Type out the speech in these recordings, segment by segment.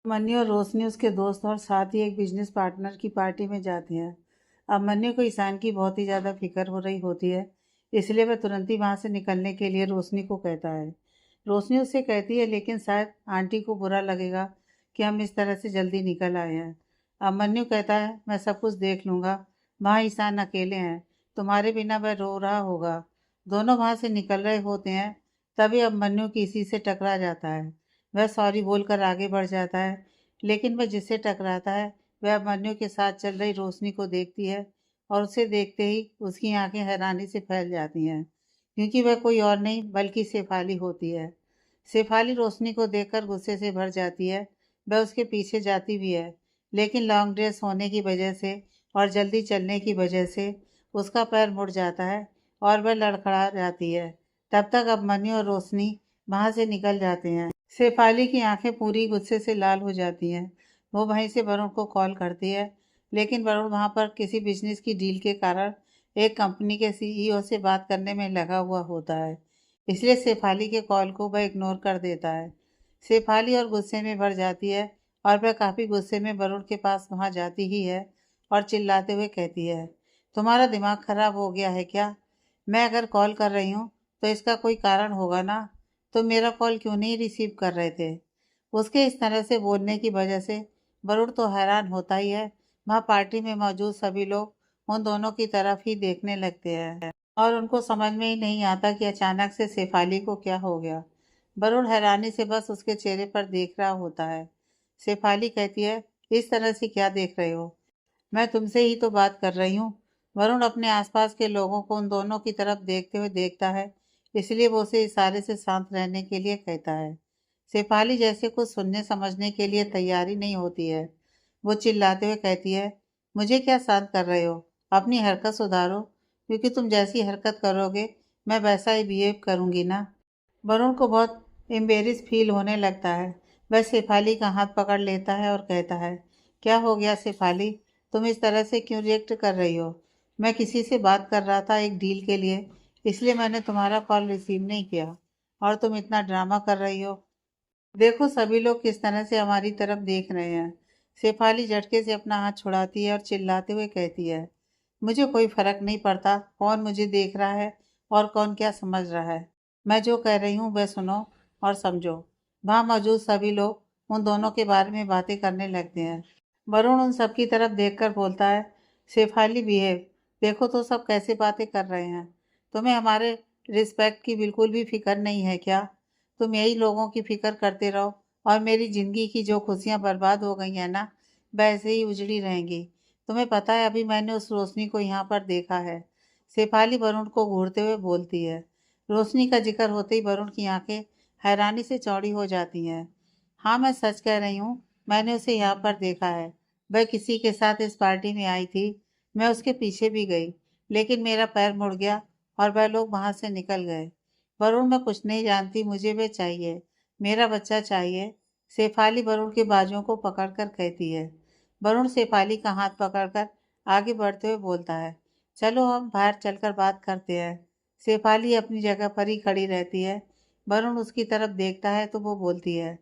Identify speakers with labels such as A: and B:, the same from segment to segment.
A: मन्नू और रोशनी उसके दोस्त और साथ ही एक बिजनेस पार्टनर की पार्टी में जाती हैं। अब मन्नू को ईशान की बहुत ही ज़्यादा फिक्र हो रही होती है, इसलिए वह तुरंत ही वहाँ से निकलने के लिए रोशनी को कहता है। रोशनी उससे कहती है लेकिन शायद आंटी को बुरा लगेगा कि हम इस तरह से जल्दी निकल आए हैं। अब मन्नू कहता है मैं सब कुछ देख लूँगा, वहाँ ईशान अकेले हैं, तुम्हारे बिना वह रो रहा होगा। दोनों वहाँ से निकल रहे होते हैं, तभी अब मन्नू किसी से टकरा जाता है। वह सॉरी बोलकर आगे बढ़ जाता है, लेकिन वह जिससे टकराता है वह मन्नू के साथ चल रही रोशनी को देखती है और उसे देखते ही उसकी आंखें हैरानी से फैल जाती हैं, क्योंकि वह कोई और नहीं बल्कि शेफाली होती है। शेफाली रोशनी को देखकर गुस्से से भर जाती है। वह उसके पीछे जाती भी है, लेकिन लॉन्ग ड्रेस होने की वजह से और जल्दी चलने की वजह से उसका पैर मुड़ जाता है और वह लड़खड़ा जाती है। तब तक अब मन्नू और रोशनी वहाँ से निकल जाते हैं। शेफाली की आंखें पूरी गुस्से से लाल हो जाती हैं। वो वहीं से वरुण को कॉल करती है, लेकिन वरुण वहाँ पर किसी बिजनेस की डील के कारण एक कंपनी के सीईओ से बात करने में लगा हुआ होता है, इसलिए शेफाली के कॉल को वह इग्नोर कर देता है। शेफाली और गुस्से में भर जाती है और वह काफ़ी गुस्से में वरुण के पास वहाँ जाती ही है और चिल्लाते हुए कहती है, तुम्हारा दिमाग खराब हो गया है क्या? मैं अगर कॉल कर रही हूँ तो इसका कोई कारण होगा ना, तो मेरा कॉल क्यों नहीं रिसीव कर रहे थे? उसके इस तरह से बोलने की वजह से वरुण तो हैरान होता ही है। वहाँ पार्टी में मौजूद सभी लोग उन दोनों की तरफ ही देखने लगते हैं और उनको समझ में ही नहीं आता कि अचानक से शेफाली को क्या हो गया। वरुण हैरानी से बस उसके चेहरे पर देख रहा होता है। शेफाली कहती है, इस तरह से क्या देख रहे हो? मैं तुमसे ही तो बात कर रही हूँ। वरुण अपने आसपास के लोगों को उन दोनों की तरफ देखते हुए देखता है, इसलिए वो उसे इशारे से शांत रहने के लिए कहता है। शेफाली जैसे कुछ सुनने समझने के लिए तैयारी नहीं होती है। वो चिल्लाते हुए कहती है, मुझे क्या शांत कर रहे हो? अपनी हरकत सुधारो, क्योंकि तुम जैसी हरकत करोगे मैं वैसा ही बिहेव करूँगी ना। वरुण को बहुत एम्बेरस फील होने लगता है। वह शेफाली का हाथ पकड़ लेता है और कहता है, क्या हो गया शेफाली, तुम इस तरह से क्यों रिएक्ट कर रही हो? मैं किसी से बात कर रहा था एक डील के लिए, इसलिए मैंने तुम्हारा कॉल रिसीव नहीं किया और तुम इतना ड्रामा कर रही हो। देखो सभी लोग किस तरह से हमारी तरफ देख रहे हैं। शेफाली झटके से अपना हाथ छुड़ाती है और चिल्लाते हुए कहती है, मुझे कोई फर्क नहीं पड़ता कौन मुझे देख रहा है और कौन क्या समझ रहा है। मैं जो कह रही हूँ वह सुनो और समझो। वहाँ मौजूद सभी लोग उन दोनों के बारे में बातें करने लगते हैं। वरुण उन सब की तरफ देखकर बोलता है, शेफाली बिहेव, देखो तो सब कैसे बातें कर रहे हैं। तुम्हें हमारे रिस्पेक्ट की बिल्कुल भी फिक्र नहीं है क्या? तुम यही लोगों की फिक्र करते रहो और मेरी ज़िंदगी की जो खुशियाँ बर्बाद हो गई हैं ना, वैसे ही उजड़ी रहेंगी। तुम्हें पता है अभी मैंने उस रोशनी को यहाँ पर देखा है। शेफाली वरुण को घूरते हुए बोलती है। रोशनी का जिक्र होते ही वरुण की आंखें हैरानी से चौड़ी हो जाती हैं। हाँ मैं सच कह रही हूँ, मैंने उसे यहाँ पर देखा है। वह किसी के साथ इस पार्टी में आई थी। मैं उसके पीछे भी गई, लेकिन मेरा पैर मुड़ गया और वह लोग वहाँ से निकल गए। वरुण मैं कुछ नहीं जानती, मुझे वे चाहिए, मेरा बच्चा चाहिए। शेफाली वरुण के बाजुओं को पकड़कर कहती है। वरुण शेफाली का हाथ पकड़कर आगे बढ़ते हुए बोलता है, चलो हम बाहर चलकर बात करते हैं। शेफाली अपनी जगह पर ही खड़ी रहती है। वरुण उसकी तरफ देखता है तो वो बोलती है,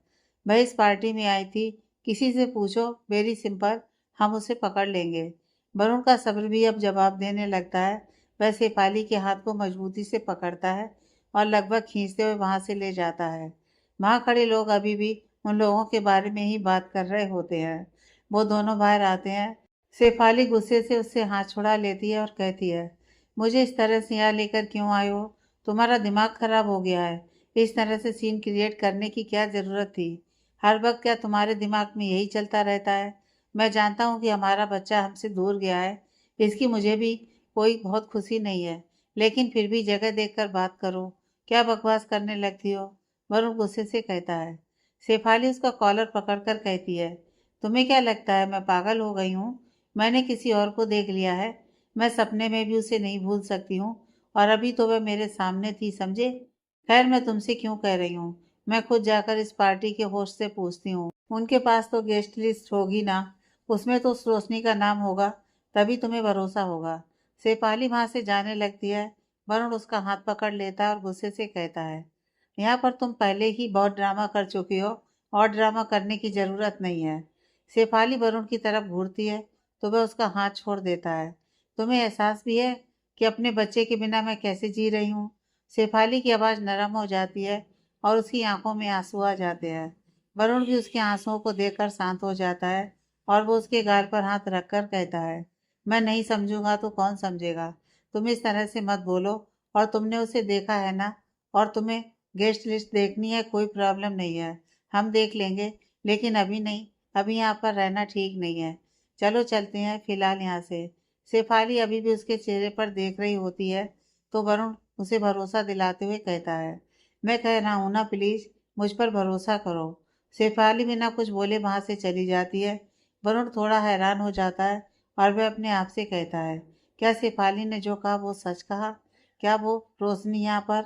A: वह इस पार्टी में आई थी, किसी से पूछो, वेरी सिंपल, हम उसे पकड़ लेंगे। वरुण का सब्र भी अब जवाब देने लगता है। वह शेफाली के हाथ को मजबूती से पकड़ता है और लगभग खींचते हुए वहाँ से ले जाता है। वहाँ खड़े लोग अभी भी उन लोगों के बारे में ही बात कर रहे होते हैं। वो दोनों बाहर आते हैं। शेफाली गुस्से से उससे हाथ छुड़ा लेती है और कहती है, मुझे इस तरह से यहाँ लेकर क्यों आए हो? तुम्हारा दिमाग खराब हो गया है। इस तरह से सीन क्रिएट करने की क्या ज़रूरत थी? हर वक्त क्या तुम्हारे दिमाग में यही चलता रहता है? मैं जानता हूँ कि हमारा बच्चा हमसे दूर गया है, इसकी मुझे भी कोई बहुत खुशी नहीं है, लेकिन फिर भी जगह देखकर बात करो। क्या बकवास करने लगती हो? वरुण गुस्से से कहता है। शेफाली उसका कॉलर पकड़कर कहती है, तुम्हें क्या लगता है मैं पागल हो गई हूँ? मैंने किसी और को देख लिया है। मैं सपने में भी उसे नहीं भूल सकती हूँ और अभी तो वह मेरे सामने थी, समझे? खैर मैं तुमसे क्यों कह रही हूँ, मैं खुद जाकर इस पार्टी के होस्ट से पूछती हूँ। उनके पास तो गेस्ट लिस्ट होगी ना, उसमें तो उस रोशनी का नाम होगा, तभी तुम्हें भरोसा होगा। शेफाली वहाँ से जाने लगती है। वरुण उसका हाथ पकड़ लेता है और गुस्से से कहता है, यहाँ पर तुम पहले ही बहुत ड्रामा कर चुकी हो और ड्रामा करने की ज़रूरत नहीं है। शेफाली वरुण की तरफ घूरती है तो वह उसका हाथ छोड़ देता है। तुम्हें एहसास भी है कि अपने बच्चे के बिना मैं कैसे जी रही हूँ? शेफाली की आवाज़ नरम हो जाती है और उसकी आंखों में आंसू आ जाते हैं। वरुण भी उसके आंसुओं को देखकर शांत हो जाता है और वो उसके गाल पर हाथ रखकर कहता है, मैं नहीं समझूंगा तो कौन समझेगा? तुम इस तरह से मत बोलो। और तुमने उसे देखा है ना? और तुम्हें गेस्ट लिस्ट देखनी है? कोई प्रॉब्लम नहीं है, हम देख लेंगे, लेकिन अभी नहीं। अभी यहाँ पर रहना ठीक नहीं है। चलो चलते हैं फिलहाल यहाँ से। शेफाली अभी भी उसके चेहरे पर देख रही होती है तो वरुण उसे भरोसा दिलाते हुए कहता है, मैं कह रहा हूँ ना, प्लीज मुझ पर भरोसा करो। शेफाली बिना कुछ बोले वहां से चली जाती है। वरुण थोड़ा हैरान हो जाता है और वह अपने आप से कहता है, क्या शेफाली ने जो कहा वो सच कहा? क्या वो रोशनी यहाँ पर?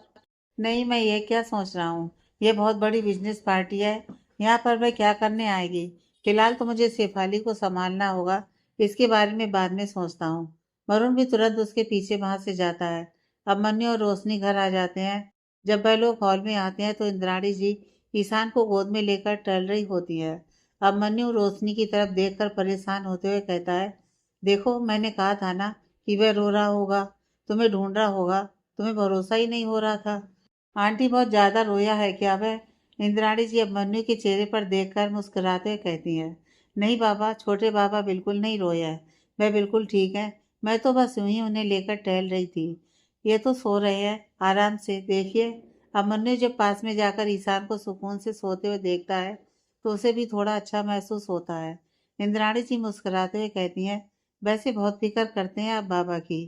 A: नहीं, मैं ये क्या सोच रहा हूँ, ये बहुत बड़ी बिजनेस पार्टी है, यहाँ पर वह क्या करने आएगी? फिलहाल तो मुझे शेफाली को संभालना होगा, इसके बारे में बाद में सोचता हूँ। वरुण भी तुरंत उसके पीछे वहां से जाता है। अब मन्नू और रोशनी घर आ जाते हैं। जब वह लोग हॉल में आते हैं तो इंद्राणी जी ईशान को गोद में लेकर टहल रही होती है। अब मन्नू रोशनी की तरफ देखकर परेशान होते हुए कहता है, देखो मैंने कहा था ना कि वह रो रहा होगा, तुम्हें ढूंढ रहा होगा, तुम्हें भरोसा ही नहीं हो रहा था। आंटी बहुत ज्यादा रोया है क्या वह? इंद्राणी जी अब मन्नू के चेहरे पर देखकर मुस्कुराते हुए कहती हैं, नहीं बाबा, छोटे बाबा बिल्कुल नहीं रोया है, वह बिल्कुल ठीक है। मैं तो बस यूं ही उन्हें लेकर टहल रही थी। ये तो सो रहे हैं आराम से, देखिए। अब मन्नू जब पास में जाकर ईशान को सुकून से सोते हुए देखता है तो उसे भी थोड़ा अच्छा महसूस होता है। इंद्राणी जी मुस्कुराते हुए कहती हैं, वैसे बहुत फिक्र करते हैं आप बाबा की।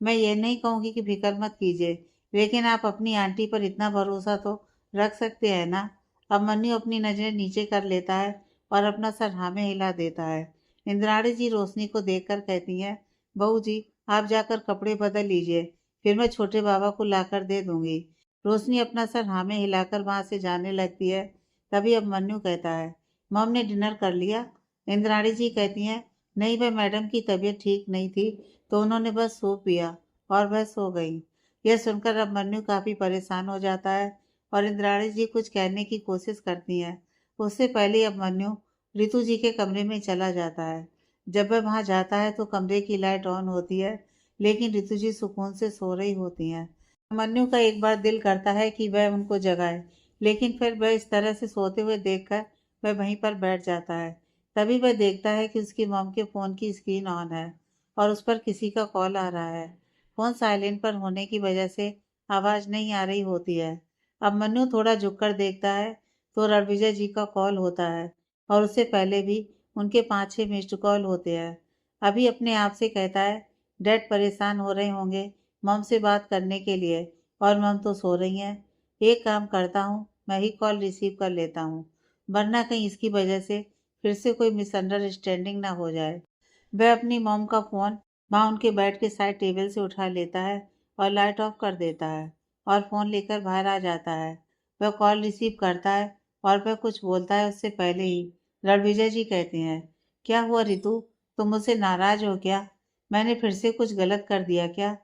A: मैं ये नहीं कहूँगी कि फिक्र मत कीजिए, लेकिन आप अपनी आंटी पर इतना भरोसा तो रख सकते हैं ना? अब मन्नू अपनी नजरें नीचे कर लेता है और अपना सर हाँ में हिला देता है। इंद्राणी जी रोशनी को देखकर कहती हैं, बहू जी आप जाकर कपड़े बदल लीजिए, फिर मैं छोटे बाबा को लाकर दे दूंगी। रोशनी अपना सर हाँ में हिलाकर वहां से जाने लगती है। तभी अब मन्नू कहता है, मम ने डिनर कर लिया? इंद्राणी जी कहती हैं, नहीं, वह मैडम की तबीयत ठीक नहीं थी तो उन्होंने बस सूप पिया और वह सो गई। यह सुनकर अब मन्नू काफी परेशान हो जाता है और इंद्राणी जी कुछ कहने की कोशिश करती हैं। उससे पहले अब मन्नू रितु जी के कमरे में चला जाता है। जब वह वहां जाता है तो कमरे की लाइट ऑन होती है, लेकिन रितु जी सुकून से सो रही होती हैं। मन्नू का एक बार दिल करता है कि वह उनको जगाए, लेकिन फिर वह इस तरह से सोते हुए देखकर वह वहीं पर बैठ जाता है। तभी वह देखता है कि उसकी मॉम के फ़ोन की स्क्रीन ऑन है और उस पर किसी का कॉल आ रहा है। फ़ोन साइलेंट पर होने की वजह से आवाज़ नहीं आ रही होती है। अब मन्नू थोड़ा झुककर देखता है तो रणविजय जी का कॉल होता है और उससे पहले भी उनके 5-6 मिस्ड कॉल होते हैं। अभी अपने आप से कहता है, डैड परेशान हो रहे होंगे मॉम से बात करने के लिए और मॉम तो सो रही हैं। एक काम करता हूँ, मैं ही कॉल रिसीव कर लेता हूँ, वरना कहीं इसकी वजह से फिर से कोई मिसअंडरस्टैंडिंग ना हो जाए। वह अपनी मॉम का फ़ोन वहाँ उनके बेड के साइड टेबल से उठा लेता है और लाइट ऑफ कर देता है और फ़ोन लेकर बाहर आ जाता है। वह कॉल रिसीव करता है और वह कुछ बोलता है उससे पहले ही रणविजय जी कहते हैं, क्या हुआ रितु, तुम मुझसे नाराज हो क्या? मैंने फिर से कुछ गलत कर दिया क्या?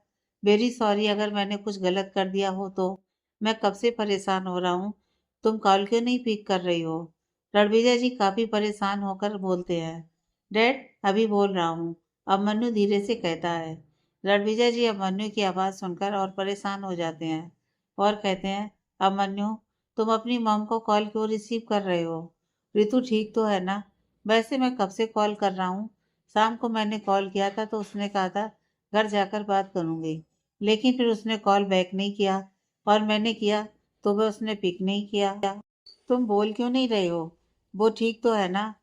A: वेरी सॉरी अगर मैंने कुछ गलत कर दिया हो तो। मैं कब से परेशान हो रहा हूँ, तुम कॉल क्यों नहीं पिक कर रही हो? रणविजय जी काफी परेशान होकर बोलते हैं, डैड अभी बोल रहा हूँ, अब मन्नू धीरे से कहता है। रणविजय जी अब मन्नू की आवाज़ सुनकर और परेशान हो जाते हैं और कहते हैं, अब मन्नू तुम अपनी मॉम को कॉल क्यों रिसीव कर रहे हो? रितु ठीक तो है ना? वैसे मैं कब से कॉल कर रहा हूँ, शाम को मैंने कॉल किया था तो उसने कहा था घर जाकर बात करूँगी, लेकिन फिर उसने कॉल बैक नहीं किया और मैंने किया तो वह उसने पिक नहीं किया। तुम बोल क्यों नहीं रहे हो? वो ठीक तो है ना?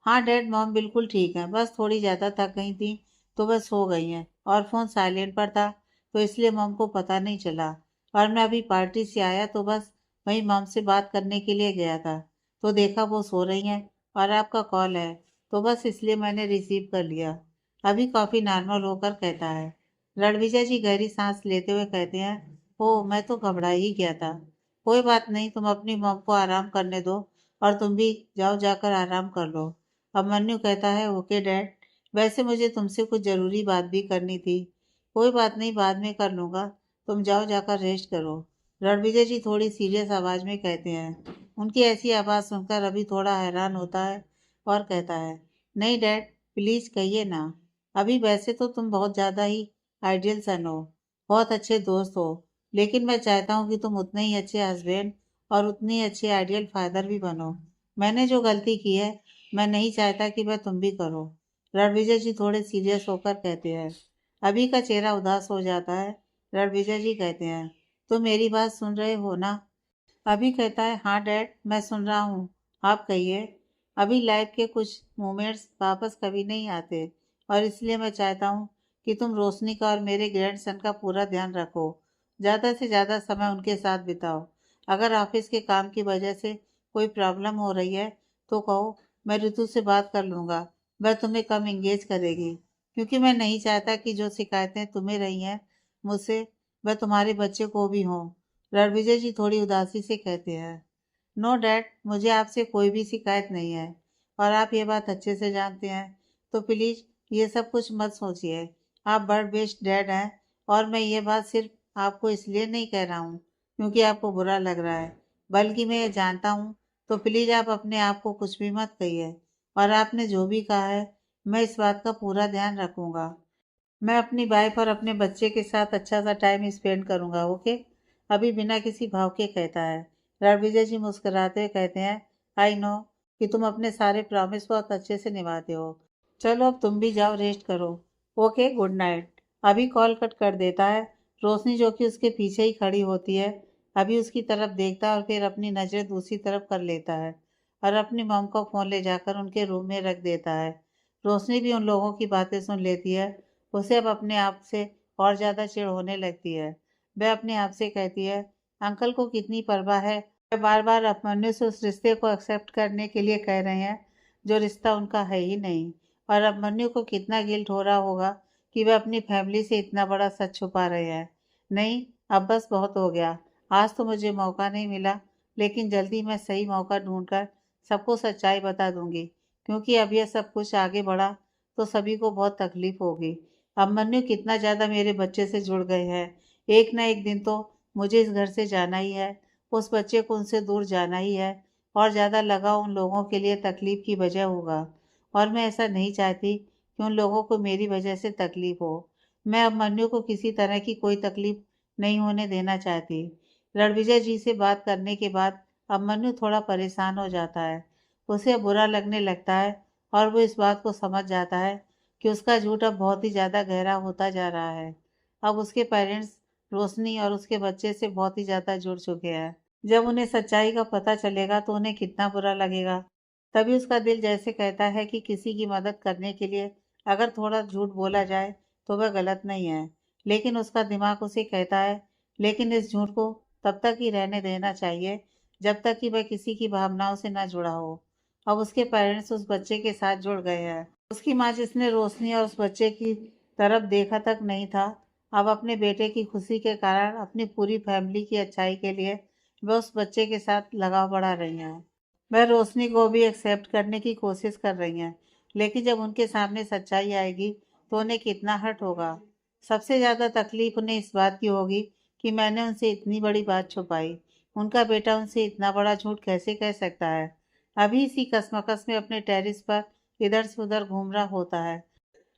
A: हाँ डैड, मॉम बिल्कुल ठीक है, बस थोड़ी ज़्यादा थक गई थी तो बस सो गई हैं और फ़ोन साइलेंट पर था तो इसलिए मॉम को पता नहीं चला। और मैं अभी पार्टी से आया तो बस वही मॉम से बात करने के लिए गया था तो देखा वो सो रही हैं और आपका कॉल है तो बस इसलिए मैंने रिसीव कर लिया। अभी काफ़ी नॉर्मल होकर कहता है। रणविजय जी गहरी सांस लेते हुए कहते हैं, ओ मैं तो घबरा ही गया था। कोई बात नहीं, तुम अपनी मॉम को आराम करने दो और तुम भी जाओ, जाकर आराम कर लो। अब मन्नू कहता है, ओके डैड, वैसे मुझे तुमसे कुछ ज़रूरी बात भी करनी थी। कोई बात नहीं, बाद में कर लूँगा, तुम जाओ, जाकर रेस्ट करो। रणविजय जी थोड़ी सीरियस आवाज़ में कहते हैं, उनकी ऐसी आवाज़ सुनकर अभी थोड़ा हैरान होता है और कहता है, नहीं डैड, प्लीज़ कहिए ना। अभी वैसे तो तुम बहुत ज़्यादा ही आइडियल सन हो, बहुत अच्छे दोस्त हो, लेकिन मैं चाहता हूँ कि तुम उतने ही अच्छे हस्बैंड और उतने ही अच्छे आइडियल फादर भी बनो। मैंने जो गलती की है, मैं नहीं चाहता कि वह तुम भी करो। रणविजय जी थोड़े सीरियस होकर कहते हैं। अभी का चेहरा उदास हो जाता है। रणविजय जी कहते हैं, तुम मेरी बात सुन रहे हो ना? अभी कहता है, हाँ डैड, मैं सुन रहा हूँ, आप कहिए। अभी लाइफ के कुछ मोमेंट्स वापस कभी नहीं आते और इसलिए मैं चाहता हूँ कि तुम रोशनी का और मेरे ग्रैंडसन का पूरा ध्यान रखो। ज़्यादा से ज़्यादा समय उनके साथ बिताओ। अगर ऑफिस के काम की वजह से कोई प्रॉब्लम हो रही है तो कहो, मैं ऋतु से बात कर लूँगा। वह तुम्हें कम इंगेज करेगी, क्योंकि मैं नहीं चाहता कि जो शिकायतें तुम्हें रही हैं मुझसे, वह तुम्हारे बच्चे को भी हों। रणविजय जी थोड़ी उदासी से कहते हैं, नो डैड, मुझे आपसे कोई भी शिकायत नहीं है और आप ये बात अच्छे से जानते हैं। तो प्लीज़ ये सब कुछ मत सोचिए। आप बड़ बेस्ट डैड हैं और मैं ये बात सिर्फ आपको इसलिए नहीं कह रहा हूँ क्योंकि आपको बुरा लग रहा है, बल्कि मैं ये जानता हूँ। तो प्लीज़ आप अपने आप को कुछ भी मत कहिए और आपने जो भी कहा है, मैं इस बात का पूरा ध्यान रखूँगा। मैं अपनी वाइफ और अपने बच्चे के साथ अच्छा सा टाइम स्पेंड करूंगा, ओके? अभी बिना किसी भाव के कहता है। रणविजय जी मुस्कुराते हुए कहते हैं, आई नो कि तुम अपने सारे प्रॉमिस बहुत अच्छे से निभाते हो। चलो अब तुम भी जाओ, रेस्ट करो। Okay, good night. अभी कॉल कट कर देता है। रोशनी जो कि उसके पीछे ही खड़ी होती है, अभी उसकी तरफ देखता है और फिर अपनी नज़रें दूसरी तरफ कर लेता है और अपनी मॉम को फ़ोन ले जाकर उनके रूम में रख देता है। रोशनी भी उन लोगों की बातें सुन लेती है। उसे अब अपने आप से और ज़्यादा चिढ़ होने लगती है। वह अपने आप से कहती है, अंकल को कितनी परवाह है। वह बार बार अभिमन्यु से उस रिश्ते को एक्सेप्ट करने के लिए कह रहे हैं जो रिश्ता उनका है ही नहीं। और अभिमन्यु को कितना गिल्ट हो रहा होगा कि वह अपनी फैमिली से इतना बड़ा सच छुपा रहे हैं। नहीं, अब बस बहुत हो गया। आज तो मुझे मौका नहीं मिला, लेकिन जल्दी मैं सही मौका ढूंढकर सबको सच्चाई बता दूंगी, क्योंकि अब यह सब कुछ आगे बढ़ा तो सभी को बहुत तकलीफ होगी। अभिमन्यु कितना ज़्यादा मेरे बच्चे से जुड़ गए हैं। एक ना एक दिन तो मुझे इस घर से जाना ही है। उस बच्चे को उनसे दूर जाना ही है और ज़्यादा लगाव उन लोगों के लिए तकलीफ की वजह होगा और मैं ऐसा नहीं चाहती कि उन लोगों को मेरी वजह से तकलीफ हो। मैं अभिमन्यु को किसी तरह की कोई तकलीफ नहीं होने देना चाहती। रणविजय जी से बात करने के बाद अभिमन्यु थोड़ा परेशान हो जाता है। उसे अब बुरा लगने लगता है और वो इस बात को समझ जाता है कि उसका झूठ अब बहुत ही ज़्यादा गहरा होता जा रहा है। अब उसके पेरेंट्स रोशनी और उसके बच्चे से बहुत ही ज़्यादा जुड़ चुके हैं। जब उन्हें सच्चाई का पता चलेगा तो उन्हें कितना बुरा लगेगा। तभी उसका दिल जैसे कहता है कि किसी की मदद करने के लिए अगर थोड़ा झूठ बोला जाए तो वह गलत नहीं है। लेकिन उसका दिमाग उसे कहता है, लेकिन इस झूठ को तब तक ही रहने देना चाहिए जब तक कि वह किसी की भावनाओं से ना जुड़ा हो। अब उसके पेरेंट्स उस बच्चे के साथ जुड़ गए हैं। उसकी माँ, जिसने रोशनी और उस बच्चे की तरफ देखा तक नहीं था, अब अपने बेटे की खुशी के कारण अपनी पूरी फैमिली की अच्छाई के लिए वह उस बच्चे के साथ लगाव बढ़ा रही हैं। वह रोशनी को भी एक्सेप्ट करने की कोशिश कर रही हैं, लेकिन जब उनके सामने सच्चाई आएगी तो उन्हें कितना हर्ट होगा। सबसे ज़्यादा तकलीफ उन्हें इस बात की होगी कि मैंने उनसे इतनी बड़ी बात छुपाई। उनका बेटा उनसे इतना बड़ा झूठ कैसे कह सकता है। अभी इसी कश्मकश में अपने टेरिस पर इधर से उधर घूम रहा होता है।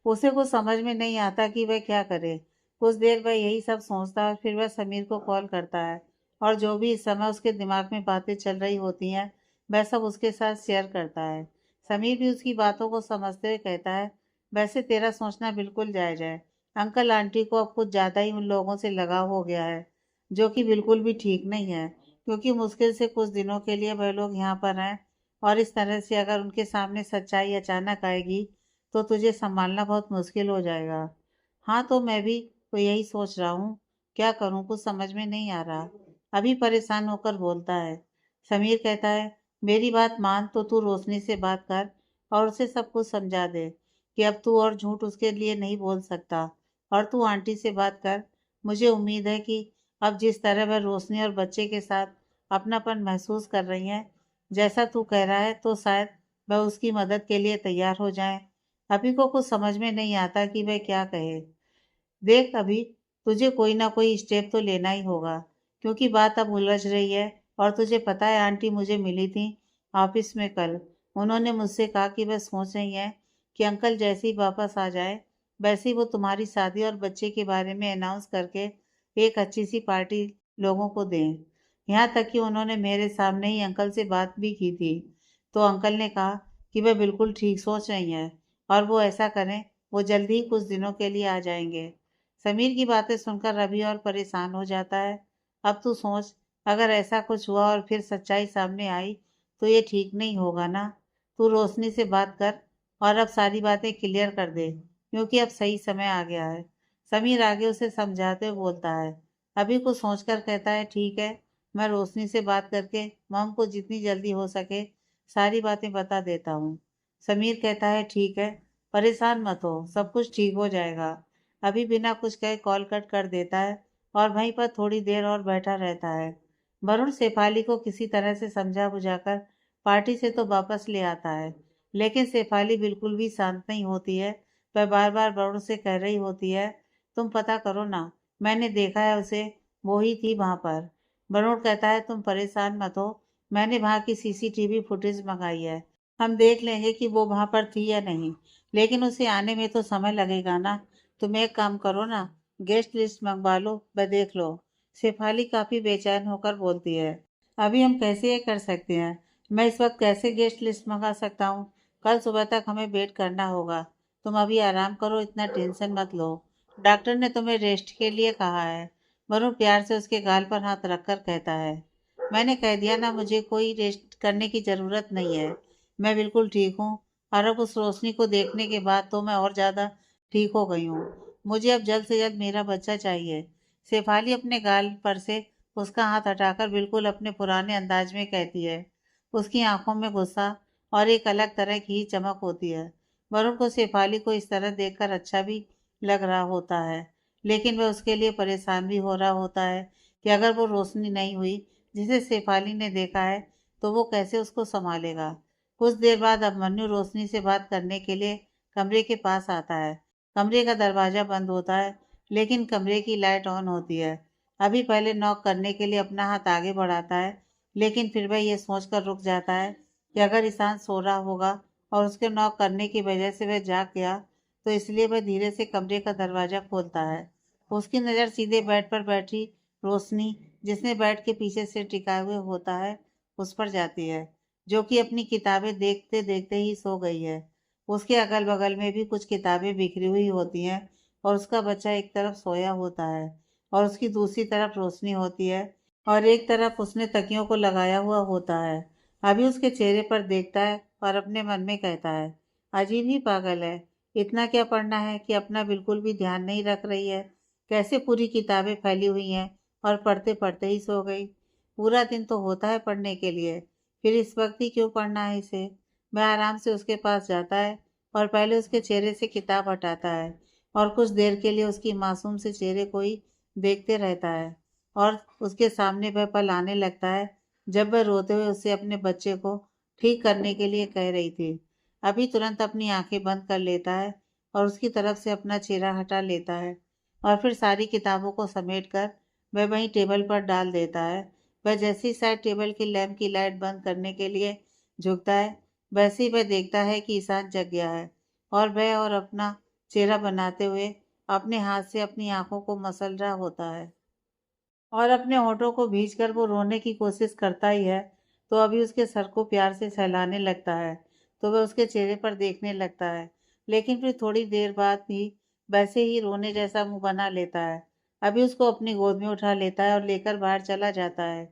A: उसे कुछ समझ में नहीं आता कि वह क्या करे। कुछ देर वह यही सब सोचता है, फिर वह समीर को कॉल करता है और जो भी इस समय उसके दिमाग में बातें चल रही होती हैं वह सब उसके साथ शेयर करता है। समीर भी उसकी बातों को समझते हुए कहता है, वैसे तेरा सोचना बिल्कुल जायज़ है। अंकल आंटी को अब कुछ ज़्यादा ही उन लोगों से लगाव हो गया है, जो कि बिल्कुल भी ठीक नहीं है, क्योंकि मुश्किल से कुछ दिनों के लिए वह लोग यहाँ पर हैं और इस तरह से अगर उनके सामने सच्चाई अचानक आएगी तो तुझे संभालना बहुत मुश्किल हो जाएगा। हाँ, तो मैं भी तो यही सोच रहा हूँ, क्या करूँ, कुछ समझ में नहीं आ रहा। अभी परेशान होकर बोलता है। समीर कहता है, मेरी बात मान तो तू रोशनी से बात कर और उसे सब कुछ समझा दे कि अब तू और झूठ उसके लिए नहीं बोल सकता। और तू आंटी से बात कर। मुझे उम्मीद है कि अब जिस तरह वह रोशनी और बच्चे के साथ अपनापन महसूस कर रही हैं, जैसा तू कह रहा है, तो शायद वह उसकी मदद के लिए तैयार हो जाए। अभी को कुछ समझ में नहीं आता कि वह क्या कहे। देख अभी, तुझे कोई ना कोई स्टेप तो लेना ही होगा, क्योंकि बात अब उलझ रही है और तुझे पता है आंटी मुझे मिली थी ऑफिस में कल। उन्होंने मुझसे कहा कि वह सोच रही हैं कि अंकल जैसे ही वापस आ जाए वैसे ही वो तुम्हारी शादी और बच्चे के बारे में अनाउंस करके एक अच्छी सी पार्टी लोगों को दें। यहाँ तक कि उन्होंने मेरे सामने ही अंकल से बात भी की थी। तो अंकल ने कहा कि वह बिल्कुल ठीक सोच रही हैं और वो ऐसा करें, वो जल्दी ही कुछ दिनों के लिए आ जाएंगे। समीर की बातें सुनकर रवि और परेशान हो जाता है। अब तू सोच, अगर ऐसा कुछ हुआ और फिर सच्चाई सामने आई तो ये ठीक नहीं होगा ना। तू रोशनी से बात कर और अब सारी बातें क्लियर कर दे, क्योंकि अब सही समय आ गया है। समीर आगे उसे समझाते हुए बोलता है। अभी कुछ सोचकर कहता है, ठीक है, मैं रोशनी से बात करके मॉम को जितनी जल्दी हो सके सारी बातें बता देता हूँ। समीर कहता है, ठीक है, परेशान मत हो, सब कुछ ठीक हो जाएगा। अभी बिना कुछ कहे कॉल कट कर देता है और वहीं पर थोड़ी देर और बैठा रहता है। वरुण शेफाली को किसी तरह से समझा बुझाकर पार्टी से तो वापस ले आता है, लेकिन शेफाली बिल्कुल भी शांत नहीं होती है। वह बार बार वरुण से कह रही होती है, तुम पता करो ना, मैंने देखा है उसे, वो ही थी वहां पर। वरुण कहता है, तुम परेशान मत हो, मैंने वहां की सीसीटीवी फुटेज मंगाई है, हम देख लेंगे कि वो वहां पर थी या नहीं, लेकिन उसे आने में तो समय लगेगा ना। तुम एक काम करो ना, गेस्ट लिस्ट मंगवा लो, वह देख लो। शेफाली काफी बेचैन होकर बोलती है, अभी हम कैसे ये कर सकते हैं? मैं इस वक्त कैसे गेस्ट लिस्ट मंगा सकता हूँ? कल सुबह तक हमें वेट करना होगा। तुम अभी आराम करो, इतना टेंशन मत लो। डॉक्टर ने तुम्हें रेस्ट के लिए कहा है। वरुण प्यार से उसके गाल पर हाथ रखकर कहता है, मैंने कह दिया ना, मुझे कोई रेस्ट करने की ज़रूरत नहीं है, मैं बिल्कुल ठीक हूँ। और अब उस रोशनी को देखने के बाद तो मैं और ज़्यादा ठीक हो गई हूँ। मुझे अब जल्द से जल्द मेरा बच्चा चाहिए। शेफाली अपने गाल पर से उसका हाथ हटाकर बिल्कुल अपने पुराने अंदाज में कहती है। उसकी आंखों में गुस्सा और एक अलग तरह की ही चमक होती है। वरुण को शेफाली को इस तरह देखकर अच्छा भी लग रहा होता है, लेकिन वह उसके लिए परेशान भी हो रहा होता है कि अगर वो रोशनी नहीं हुई जिसे शेफाली ने देखा है तो वो कैसे उसको संभालेगा। कुछ देर बाद अभिमन्यु रोशनी से बात करने के लिए कमरे के पास आता है। कमरे का दरवाजा बंद होता है, लेकिन कमरे की लाइट ऑन होती है। अभी पहले नॉक करने के लिए अपना हाथ आगे बढ़ाता है, लेकिन फिर वह ये सोचकर रुक जाता है कि अगर ईशान सो रहा होगा और उसके नॉक करने की वजह से वह जाग गया, तो इसलिए वह धीरे से कमरे का दरवाजा खोलता है। उसकी नज़र सीधे बेड पर बैठी रोशनी, जिसने बेड के पीछे से टिकाए हुए होता है, उस पर जाती है, जो कि अपनी किताबें देखते देखते ही सो गई है। उसके अगल बगल में भी कुछ किताबें बिखरी हुई होती हैं और उसका बच्चा एक तरफ सोया होता है और उसकी दूसरी तरफ रोशनी होती है और एक तरफ उसने तकियों को लगाया हुआ होता है। अभी उसके चेहरे पर देखता है और अपने मन में कहता है, अजीब ही पागल है, इतना क्या पढ़ना है कि अपना बिल्कुल भी ध्यान नहीं रख रही है। कैसे पूरी किताबें फैली हुई हैं और पढ़ते पढ़ते ही सो गई। पूरा दिन तो होता है पढ़ने के लिए, फिर इस वक्त ही क्यों पढ़ना है इसे। वह आराम से उसके पास जाता है और पहले उसके चेहरे से किताब हटाता है और कुछ देर के लिए उसकी मासूम से चेहरे को ही देखते रहता है। और उसके सामने वह पल आने लगता है जब वह रोते हुए उससे अपने बच्चे को ठीक करने के लिए कह रही थी। अभी तुरंत अपनी आंखें बंद कर लेता है और उसकी तरफ से अपना चेहरा हटा लेता है और फिर सारी किताबों को समेटकर वह वहीं टेबल पर डाल देता है। वह जैसे ही शायद टेबल की लैंप की लाइट बंद करने के लिए झुकता है, वैसे ही वह देखता है कि ईशान जग गया है और वह और अपना चेहरा बनाते हुए अपने हाथ से अपनी आंखों को मसल रहा होता है और अपने होठों को भींचकर वो रोने की कोशिश करता ही है। तो अभी उसके सर को प्यार से सहलाने लगता है, तो वह उसके चेहरे पर देखने लगता है, लेकिन फिर थोड़ी देर बाद ही वैसे ही रोने जैसा मुंह बना लेता है। अभी उसको अपनी गोद में उठा लेता है और लेकर बाहर चला जाता है।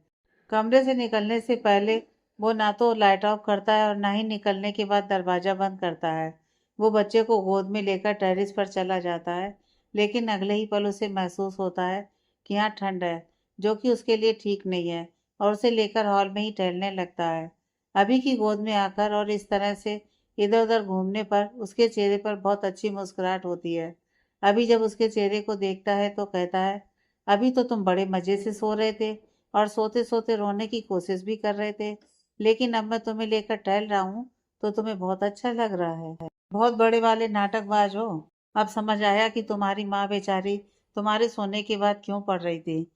A: कमरे से निकलने से पहले वो ना तो लाइट ऑफ करता है और ना ही निकलने के बाद दरवाजा बंद करता है। वो बच्चे को गोद में लेकर टेरेस पर चला जाता है, लेकिन अगले ही पल उसे महसूस होता है कि यहाँ ठंड है, जो कि उसके लिए ठीक नहीं है, और उसे लेकर हॉल में ही टहलने लगता है। अभी की गोद में आकर और इस तरह से इधर उधर घूमने पर उसके चेहरे पर बहुत अच्छी मुस्कुराहट होती है। अभी जब उसके चेहरे को देखता है तो कहता है, अभी तो तुम बड़े मज़े से सो रहे थे और सोते सोते रोने की कोशिश भी कर रहे थे, लेकिन अब मैं तुम्हें लेकर टहल रहा हूँ तो तुम्हें बहुत अच्छा लग रहा है। बहुत बड़े वाले नाटकबाज हो। अब समझ आया कि तुम्हारी माँ बेचारी तुम्हारे सोने के बाद क्यों पढ़ रही थी।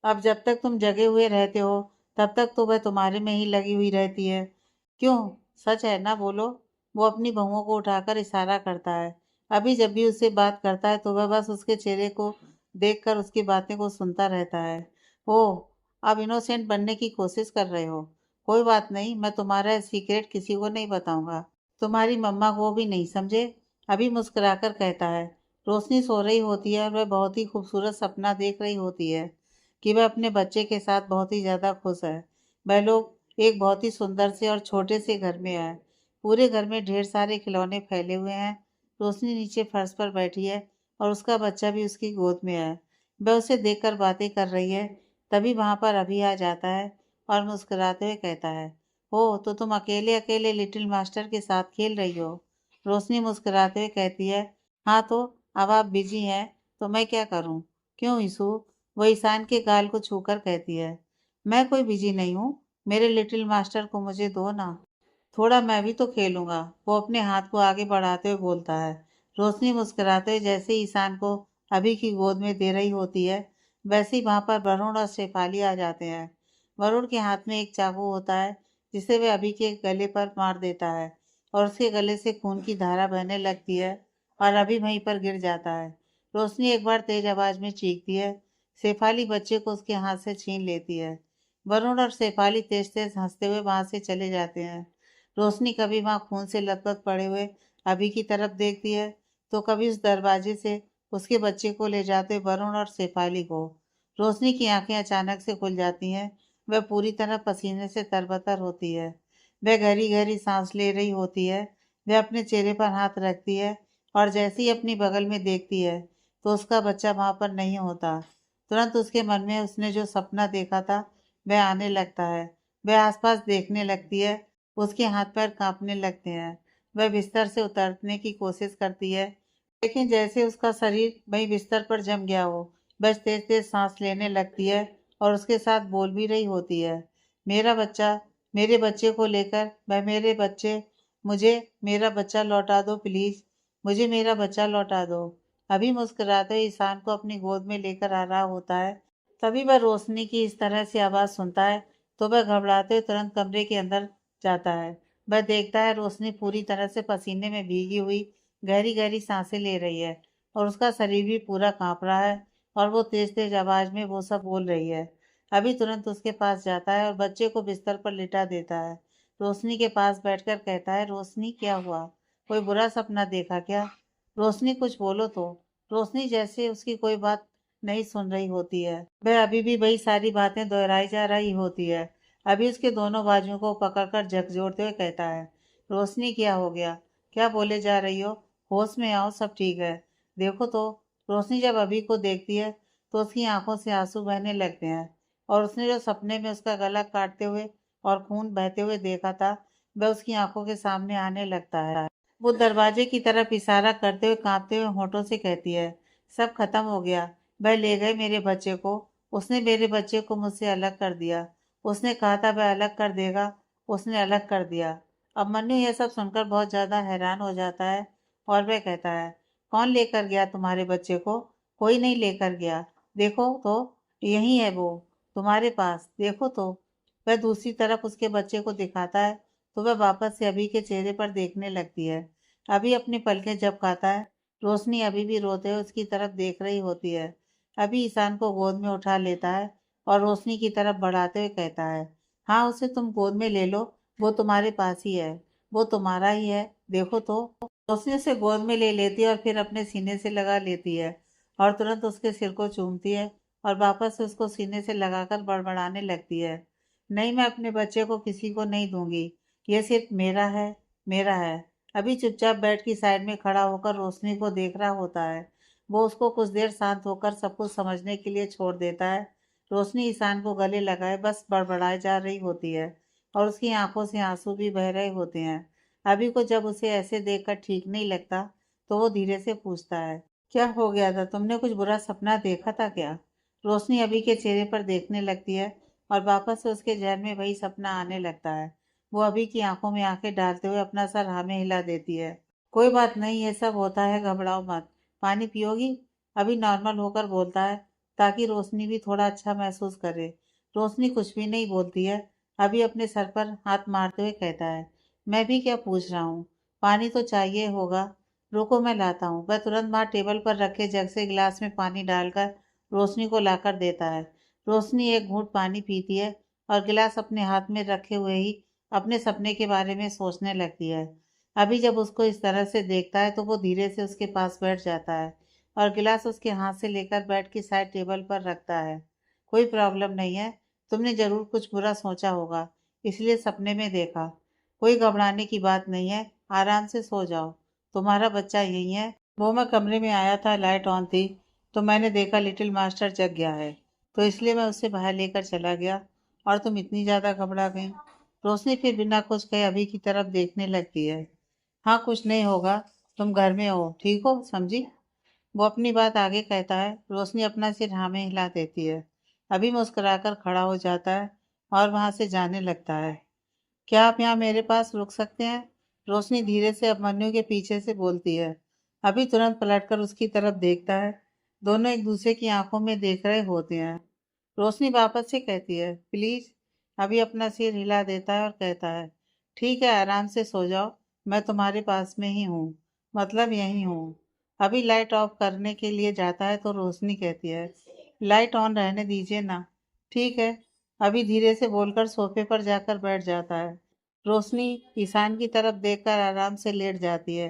A: अब जब तक तुम जगे हुए रहते हो तब तक तो वह तुम्हारे में ही लगी हुई रहती है। क्यों? सच है ना, बोलो। वो अपनी बहुओं को उठाकर इशारा करता है। अभी जब भी उससे बात करता है तो वह बस उसके चेहरे को देखकर उसकी बातें को सुनता रहता है। ओह, अब इनोसेंट बनने की कोशिश कर रहे हो। कोई बात नहीं, मैं तुम्हारा सीक्रेट किसी को नहीं बताऊंगा, तुम्हारी मम्मा को भी नहीं, समझे? अभी मुस्कुराकर कहता है। रोशनी सो रही होती है और वह बहुत ही खूबसूरत सपना देख रही होती है कि वह अपने बच्चे के साथ बहुत ही ज़्यादा खुश है। वह लोग एक बहुत ही सुंदर से और छोटे से घर में है। पूरे घर में ढेर सारे खिलौने फैले हुए हैं। रोशनी नीचे फर्श पर बैठी है और उसका बच्चा भी उसकी गोद में है। वह उसे देखकर बातें कर रही है। तभी वहां पर अभी आ जाता है और मुस्कुराते हुए कहता है, ओ तो तुम अकेले अकेले लिटिल मास्टर के साथ खेल रही हो? रोशनी मुस्कुराते हुए कहती है, हाँ तो अब आप बिजी हैं तो मैं क्या करूं? क्यों ईशु? वो ईशान के गाल को छूकर कहती है, मैं कोई बिजी नहीं हूँ, मेरे लिटिल मास्टर को मुझे दो ना, थोड़ा मैं भी तो खेलूंगा। वो अपने हाथ को आगे बढ़ाते हुए बोलता है। रोशनी मुस्कुराते हुए जैसे ही ईशान को अभी की गोद में दे रही होती है, वैसे ही वहां पर वरुण और शेफाली आ जाते हैं। वरुण के हाथ में एक चाकू होता है जिसे वह अभी के गले पर मार देता है और उसके गले से खून की धारा बहने लगती है और अभी वहीं पर गिर जाता है। रोशनी एक बार तेज आवाज में चीखती है। शेफाली बच्चे को उसके हाथ से छीन लेती है। वरुण और शेफाली तेज तेज हंसते हुए वहां से चले जाते हैं। रोशनी कभी वहां खून से लथपथ पड़े हुए अभी की तरफ देखती है तो कभी उस दरवाजे से उसके बच्चे को ले जाते वरुण और शेफाली को। रोशनी की आंखें अचानक से खुल जाती हैं। वह पूरी तरह पसीने से तरबतर होती है। वह गहरी गहरी सांस ले रही होती है। वह अपने चेहरे पर हाथ रखती है और जैसे ही अपनी बगल में देखती है तो उसका बच्चा वहां पर नहीं होता। तुरंत उसके मन में उसने जो सपना देखा था वह आने लगता है। वह आसपास देखने लगती है। उसके हाथ पैर कांपने लगते हैं। वह बिस्तर से उतरने की कोशिश करती है, लेकिन जैसे उसका शरीर वही बिस्तर पर जम गया हो, बस तेज तेज सांस लेने लगती है और उसके साथ बोल भी रही होती है, मेरा बच्चा, मेरे बच्चे को लेकर, वह मेरे बच्चे, मुझे मेरा बच्चा लौटा दो प्लीज, मुझे मेरा बच्चा लौटा दो। अभी मुस्कुराते हुए ईशान को अपनी गोद में लेकर आ रहा होता है। तभी वह रोशनी की इस तरह से आवाज सुनता है तो वह घबराते हुए तुरंत कमरे के अंदर जाता है। वह देखता है रोशनी पूरी तरह से पसीने में भीगी हुई गहरी गहरी सांसें ले रही है और उसका शरीर भी पूरा कांप रहा है और वो तेज तेज आवाज में वो सब बोल रही है। अभी तुरंत उसके पास जाता है और बच्चे को बिस्तर पर लिटा देता है। रोशनी के पास बैठकर कहता है, रोशनी क्या हुआ? कोई बुरा सपना देखा क्या? रोशनी कुछ बोलो तो। रोशनी जैसे उसकी कोई बात नहीं सुन रही होती है। वह अभी भी वही सारी बातें दोहराई जा रही होती है। अभी उसके दोनों बाजुओं को पकड़कर झकझोरते हुए कहता है, रोशनी क्या हो गया? क्या बोले जा रही हो? होश में आओ, सब ठीक है। देखो तो। रोशनी जब अभी को देखती है तो उसकी आंखों से आंसू बहने लगते हैं और उसने जो सपने में उसका गला काटते हुए और खून बहते हुए देखा था वह उसकी आंखों के सामने आने लगता है। वो दरवाजे की तरफ इशारा करते हुए कांपते हुए होठों से कहती है, सब खत्म हो गया। वह ले गए मेरे बच्चे को। उसने मेरे बच्चे को मुझसे अलग कर दिया। उसने कहा था वह अलग कर देगा। उसने अलग कर दिया। अब मन्नू यह सब सुनकर बहुत ज्यादा हैरान हो जाता है और वह कहता है, कौन लेकर गया तुम्हारे बच्चे को? कोई नहीं लेकर गया। देखो तो, यही है वो, तुम्हारे पास, देखो तो। वह दूसरी तरफ उसके बच्चे को दिखाता है तो वह वापस से अभी के चेहरे पर देखने लगती है। अभी अपनी पलकें झपकाता है। रोशनी अभी भी रोते हुए उसकी तरफ देख रही होती है। अभी ईशान को गोद में उठा लेता है और रोशनी की तरफ बढ़ाते हुए कहता है, हाँ उसे तुम गोद में ले लो, वो तुम्हारे पास ही है, वो तुम्हारा ही है, देखो तो। रोशनी उसे गोद में ले लेती है और फिर अपने सीने से लगा लेती है और तुरंत उसके सिर को चूमती है और वापस से उसको सीने से लगाकर बड़बड़ाने लगती है, नहीं, मैं अपने बच्चे को किसी को नहीं दूंगी, ये सिर्फ मेरा है, मेरा है। अभी चुपचाप बेड की साइड में खड़ा होकर रोशनी को देख रहा होता है। वो उसको कुछ देर शांत होकर सब कुछ समझने के लिए छोड़ देता है। रोशनी ईशान को गले लगाए बस बड़बड़ाए जा रही होती है और उसकी आंखों से आंसू भी बह रहे होते हैं। अभी को जब उसे ऐसे देखकर ठीक नहीं लगता तो वो धीरे से पूछता है, क्या हो गया था? तुमने कुछ बुरा सपना देखा था क्या? रोशनी अभी के चेहरे पर देखने लगती है और वापस से उसके जहन में वही सपना आने लगता है। वो अभी की आंखों में आंखें डालते हुए अपना सर हाँ में हिला देती है। कोई बात नहीं, ये सब होता है, घबराओ मत। पानी पियोगी? अभी नॉर्मल होकर बोलता है ताकि रोशनी भी थोड़ा अच्छा महसूस करे। रोशनी कुछ भी नहीं बोलती है। अभी अपने सर पर हाथ मारते हुए कहता है, मैं भी क्या पूछ रहा हूँ, पानी तो चाहिए होगा। रुको मैं लाता हूँ। वह तुरंत वहाँ टेबल पर रखे जग से गिलास में पानी डालकर रोशनी को लाकर देता है। रोशनी एक घूंट पानी पीती है और गिलास अपने हाथ में रखे हुए ही अपने सपने के बारे में सोचने लगती है। अभी जब उसको इस तरह से देखता है तो वो धीरे से उसके पास बैठ जाता है और गिलास उसके हाथ से लेकर बेड की साइड टेबल पर रखता है। कोई प्रॉब्लम नहीं है, तुमने जरूर कुछ बुरा सोचा होगा, इसलिए सपने में देखा। कोई घबराने की बात नहीं है, आराम से सो जाओ, तुम्हारा बच्चा यही है। वो मैं कमरे में आया था, लाइट ऑन थी, तो मैंने देखा लिटिल मास्टर जग गया है, तो इसलिए मैं उसे बाहर लेकर चला गया और तुम इतनी ज़्यादा घबरा गई। रोशनी फिर बिना कुछ कहे अभी की तरफ देखने लगती है। हाँ, कुछ नहीं होगा, तुम घर में हो, ठीक हो, समझी। वो अपनी बात आगे कहता है। रोशनी अपना सिर हाँ में हिला देती है। अभी मुस्कुराकर खड़ा हो जाता है और वहां से जाने लगता है। क्या आप यहाँ मेरे पास रुक सकते हैं? रोशनी धीरे से अभिमन्यु के पीछे से बोलती है। अभी तुरंत पलटकर उसकी तरफ देखता है। दोनों एक दूसरे की आंखों में देख रहे होते हैं। रोशनी वापस से कहती है, प्लीज। अभी अपना सिर हिला देता है और कहता है, ठीक है, आराम से सो जाओ, मैं तुम्हारे पास में ही हूँ, मतलब यहीं हूँ। अभी लाइट ऑफ करने के लिए जाता है तो रोशनी कहती है, लाइट ऑन रहने दीजिए ना। ठीक है। अभी धीरे से बोलकर सोफे पर जाकर बैठ जाता है। रोशनी ईशान की तरफ देखकर आराम से लेट जाती है।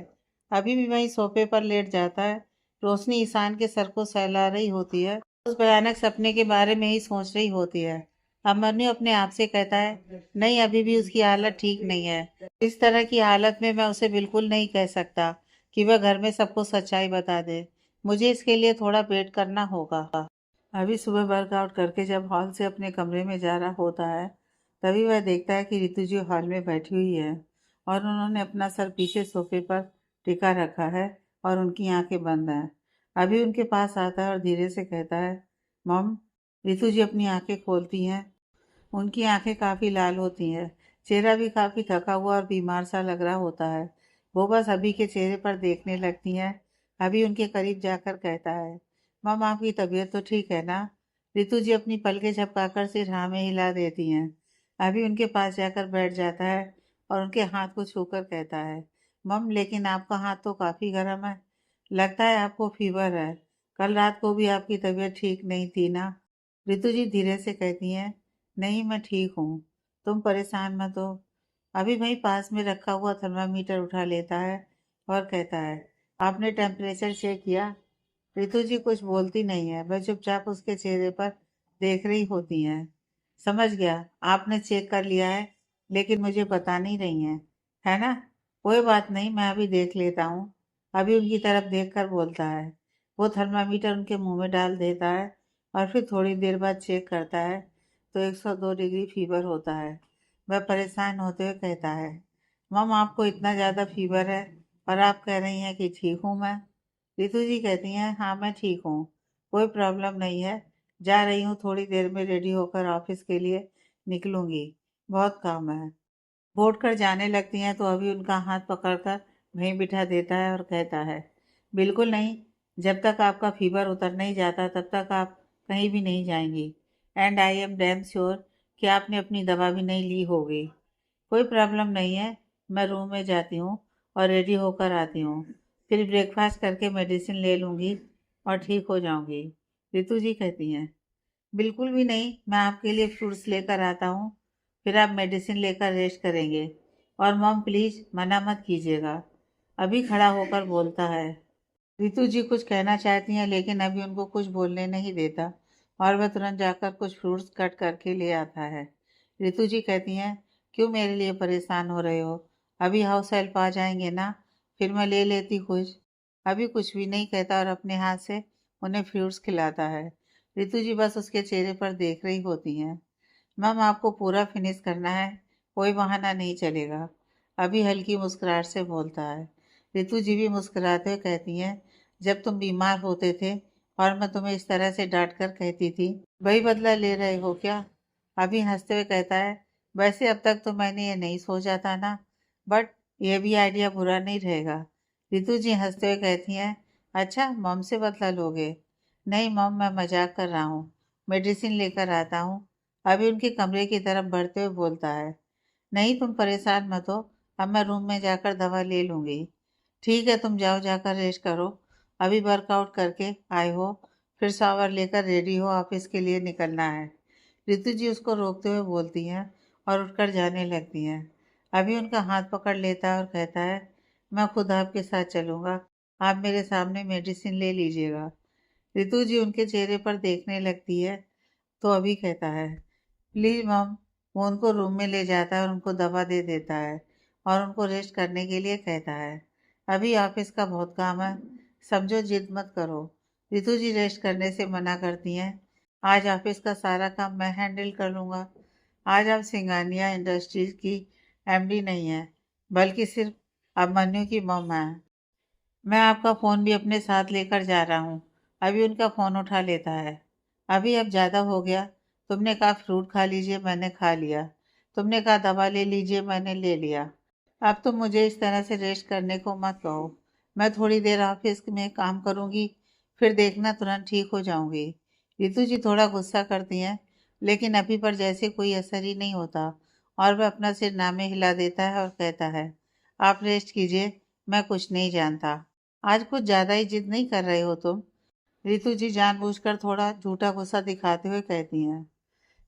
A: अभी भी वही सोफे पर लेट जाता है। रोशनी ईशान के सर को सहला रही होती है, उस भयानक सपने के बारे में ही सोच रही होती है। अमरन्यु अपने आप से कहता है, नहीं, अभी भी उसकी हालत ठीक नहीं है। इस तरह की हालत में मैं उसे बिल्कुल नहीं कह सकता कि वह घर में सबको सच्चाई बता दे। मुझे इसके लिए थोड़ा वेट करना होगा। अभी सुबह वर्कआउट करके जब हॉल से अपने कमरे में जा रहा होता है, तभी वह देखता है कि रितु जी हॉल में बैठी हुई है और उन्होंने अपना सर पीछे सोफे पर टिका रखा है और उनकी आंखें बंद हैं। अभी उनके पास आता है और धीरे से कहता है, मॉम। रितु जी अपनी आंखें खोलती हैं। उनकी आंखें काफ़ी लाल होती हैं, चेहरा भी काफ़ी थका हुआ और बीमार सा लग रहा होता है। वो बस अभी के चेहरे पर देखने लगती हैं। अभी उनके करीब जाकर कहता है, मम, आपकी तबीयत तो ठीक है ना? रितु जी अपनी पलकें झपकाकर सिर हाँ में हिला देती हैं। अभी उनके पास जाकर बैठ जाता है और उनके हाथ को छूकर कहता है, मम, लेकिन आपका हाथ तो काफ़ी गर्म है, लगता है आपको फीवर है। कल रात को भी आपकी तबीयत ठीक नहीं थी ना? रितु जी धीरे से कहती हैं, नहीं, मैं ठीक हूँ, तुम परेशान मत हो। अभी वहीं पास में रखा हुआ थर्मामीटर उठा लेता है और कहता है, आपने टेम्परेचर चेक किया? रितु जी कुछ बोलती नहीं है, वह चुपचाप उसके चेहरे पर देख रही होती हैं। समझ गया, आपने चेक कर लिया है, लेकिन मुझे बता नहीं रही हैं, है ना? कोई बात नहीं, मैं अभी देख लेता हूँ। अभी उनकी तरफ देखकर बोलता है। वो थर्मामीटर उनके मुंह में डाल देता है और फिर थोड़ी देर बाद चेक करता है तो 102 डिग्री फीवर होता है। वह परेशान होते हुए कहता है, मम, आपको इतना ज़्यादा फीवर है और आप कह रही हैं कि ठीक हूँ मैं? रितु जी कहती हैं, हाँ, मैं ठीक हूँ, कोई प्रॉब्लम नहीं है, जा रही हूँ, थोड़ी देर में रेडी होकर ऑफिस के लिए निकलूंगी, बहुत काम है। वो उठकर जाने लगती हैं तो अभी उनका हाथ पकड़कर वहीं बिठा देता है और कहता है, बिल्कुल नहीं, जब तक आपका फीवर उतर नहीं जाता तब तक आप कहीं भी नहीं जाएंगी। And I am damn sure कि आपने अपनी दवा भी नहीं ली होगी। कोई प्रॉब्लम नहीं है, मैं रूम में जाती हूँ और रेडी होकर आती हूँ, फिर ब्रेकफास्ट करके मेडिसिन ले लूँगी और ठीक हो जाऊँगी। रितु जी कहती हैं, बिल्कुल भी नहीं, मैं आपके लिए फ्रूट्स लेकर आता हूँ, फिर आप मेडिसिन लेकर रेस्ट करेंगे। और मॉम, प्लीज़ मना मत कीजिएगा। अभी खड़ा होकर बोलता है। रितु जी कुछ कहना चाहती हैं लेकिन अभी उनको कुछ बोलने नहीं देता और वह तुरंत जाकर कुछ फ्रूट्स कट करके ले आता है। रितु जी कहती हैं, क्यों मेरे लिए परेशान हो रहे हो? अभी हाउस हेल्प आ जाएंगे ना, फिर मैं ले लेती कुछ। अभी कुछ भी नहीं कहता और अपने हाथ से उन्हें फ्रूट्स खिलाता है। रितु जी बस उसके चेहरे पर देख रही होती हैं। मैम, आपको पूरा फिनिश करना है, कोई बहाना नहीं चलेगा। अभी हल्की मुस्कुराहट से बोलता है। रितु जी भी मुस्कुराते हुए कहती हैं, जब तुम बीमार होते थे और मैं तुम्हें इस तरह से डांट कर कहती थी, वही बदला ले रहे हो क्या? अभी हंसते हुए कहता है, वैसे अब तक तो मैंने ये नहीं सोचा था ना, बट ये भी आइडिया बुरा नहीं रहेगा। रितु जी हंसते हुए कहती हैं, अच्छा, मॉम से बदला लोगे? नहीं मॉम, मैं मजाक कर रहा हूँ, मेडिसिन लेकर आता हूँ, अभी उनके कमरे की तरफ बढ़ते हुए बोलता है, नहीं तुम परेशान मत हो, अब मैं रूम में जाकर दवा ले लूँगी। ठीक है, तुम जाओ, जाकर रेस्ट करो। अभी वर्कआउट करके आए हो, फिर शावर लेकर रेडी हो, ऑफिस के लिए निकलना है। रितु जी उसको रोकते हुए बोलती हैं और उठकर जाने लगती हैं। अभी उनका हाथ पकड़ लेता है और कहता है, मैं खुद आपके साथ चलूँगा, आप मेरे सामने मेडिसिन ले लीजिएगा। रितु जी उनके चेहरे पर देखने लगती है तो अभी कहता है, प्लीज़ मम। वो उनको रूम में ले जाता है और उनको दवा दे देता है और उनको रेस्ट करने के लिए कहता है। अभी ऑफिस का बहुत काम है, समझो, जिद मत करो। रितु जी रेस्ट करने से मना करती हैं। आज ऑफिस का सारा काम मैं हैंडल कर लूँगा। आज आप सिंगानिया इंडस्ट्रीज की एमडी नहीं है, बल्कि सिर्फ अभिमन्यु की मम है। मैं आपका फ़ोन भी अपने साथ लेकर जा रहा हूँ। अभी उनका फ़ोन उठा लेता है। अभी अब ज़्यादा हो गया। तुमने कहा फ्रूट खा लीजिए, मैंने खा लिया। तुमने कहा दवा ले लीजिए, मैंने ले लिया। अब तुम मुझे इस तरह से रेस्ट करने को मत कहो। मैं थोड़ी देर ऑफिस में काम करूँगी, फिर देखना तुरंत ठीक हो जाऊँगी। रितु जी थोड़ा गुस्सा करती हैं, लेकिन अभी पर जैसे कोई असर ही नहीं होता और वह अपना सिर नामे हिला देता है और कहता है, आप रेस्ट कीजिए, मैं कुछ नहीं जानता। आज कुछ ज़्यादा ही जिद नहीं कर रहे हो तुम? रितु जी जानबूझकर थोड़ा झूठा गुस्सा दिखाते हुए कहती हैं।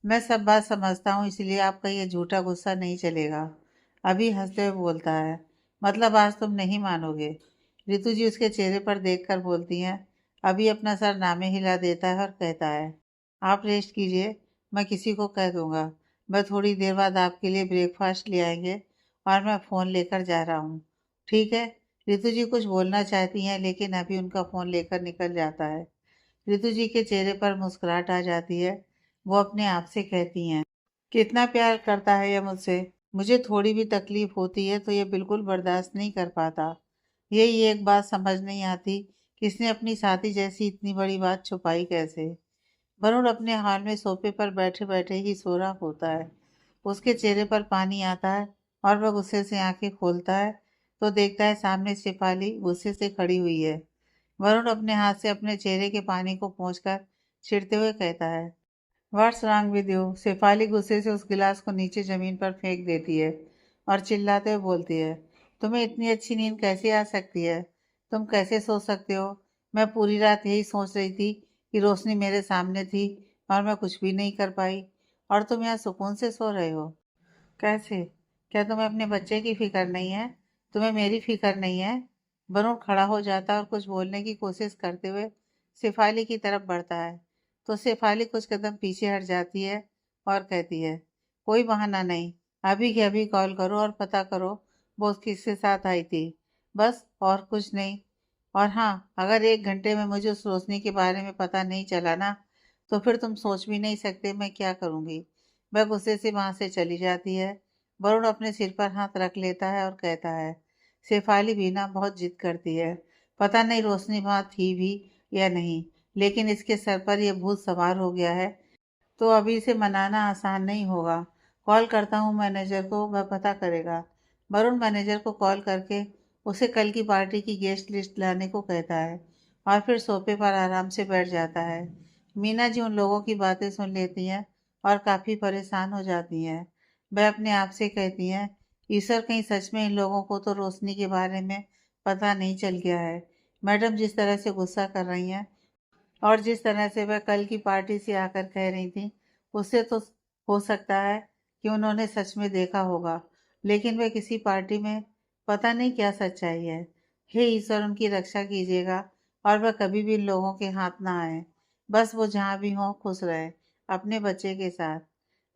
A: मैं सब बात समझता हूँ, इसलिए आपका ये झूठा गुस्सा नहीं चलेगा। अभी हंसते हुए बोलता है, मतलब आज तुम नहीं मानोगे? रितु जी उसके चेहरे पर देखकर बोलती हैं। अभी अपना सर नामे हिला देता है और कहता है, आप रेस्ट कीजिए, मैं किसी को कह दूंगा। मैं थोड़ी देर बाद आपके लिए ब्रेकफास्ट ले आएंगे और मैं फ़ोन लेकर जा रहा हूँ, ठीक है? रितु जी कुछ बोलना चाहती हैं, लेकिन अभी उनका फ़ोन लेकर निकल जाता है। रितु जी के चेहरे पर मुस्कुराहट आ जाती है। वो अपने आप से कहती हैं, कितना प्यार करता है ये मुझसे। मुझे थोड़ी भी तकलीफ होती है तो ये बिल्कुल बर्दाश्त नहीं कर पाता। यही एक बात समझ नहीं आती कि इसने अपनी साथी जैसी इतनी बड़ी बात छुपाई कैसे। वरुण अपने हाल में सोफे पर बैठे बैठे ही सो रहा होता है। उसके चेहरे पर पानी आता है और वह गुस्से से आंखें खोलता है तो देखता है सामने शेफाली गुस्से से खड़ी हुई है। वरुण अपने हाथ से अपने चेहरे के पानी को पोंछकर छिड़ते हुए कहता है, what's wrong with you? Shefali गुस्से से उस गिलास को नीचे जमीन पर फेंक देती है और चिल्लाते हुए बोलती है, तुम्हें इतनी अच्छी नींद कैसे आ सकती है? तुम कैसे सो सकते हो? मैं पूरी रात यही सोच रही थी कि रोशनी मेरे सामने थी और मैं कुछ भी नहीं कर पाई, और तुम यहाँ सुकून से सो रहे हो। कैसे? क्या तुम्हें अपने बच्चे की फिक्र नहीं है? तुम्हें मेरी फिक्र नहीं है? वरुण खड़ा हो जाता है और कुछ बोलने की कोशिश करते हुए शेफाली की तरफ बढ़ता है तो शेफाली कुछ कदम पीछे हट जाती है और कहती है, कोई बहाना नहीं, अभी के अभी कॉल करो और पता करो वो किसके साथ आई थी, बस, और कुछ नहीं। और हाँ, अगर 1 घंटे में मुझे उस रोशनी के बारे में पता नहीं चला ना, तो फिर तुम सोच भी नहीं सकते मैं क्या करूँगी। वह गुस्से से वहाँ से चली जाती है। वरुण अपने सिर पर हाथ रख लेता है और कहता है, शेफाली भी ना बहुत जिद करती है। पता नहीं रोशनी वहाँ थी भी या नहीं, लेकिन इसके सर पर यह भूत सवार हो गया है, तो अभी इसे मनाना आसान नहीं होगा। कॉल करता हूँ मैनेजर को, वह पता करेगा। वरुण मैनेजर को कॉल करके उसे कल की पार्टी की गेस्ट लिस्ट लाने को कहता है और फिर सोफे पर आराम से बैठ जाता है। मीना जी उन लोगों की बातें सुन लेती हैं और काफ़ी परेशान हो जाती हैं। वह अपने आप से कहती हैं, ईश्वर, कहीं सच में इन लोगों को तो रोशनी के बारे में पता नहीं चल गया है। मैडम जिस तरह से गुस्सा कर रही हैं और जिस तरह से वह कल की पार्टी से आकर कह रही थी, उससे तो हो सकता है कि उन्होंने सच में देखा होगा, लेकिन वह किसी पार्टी में पता नहीं क्या सच्चाई है। हे ईश्वर, उनकी रक्षा कीजिएगा और वह कभी भी इन लोगों के हाथ ना आए। बस वो जहाँ भी हों खुश रहे अपने बच्चे के साथ।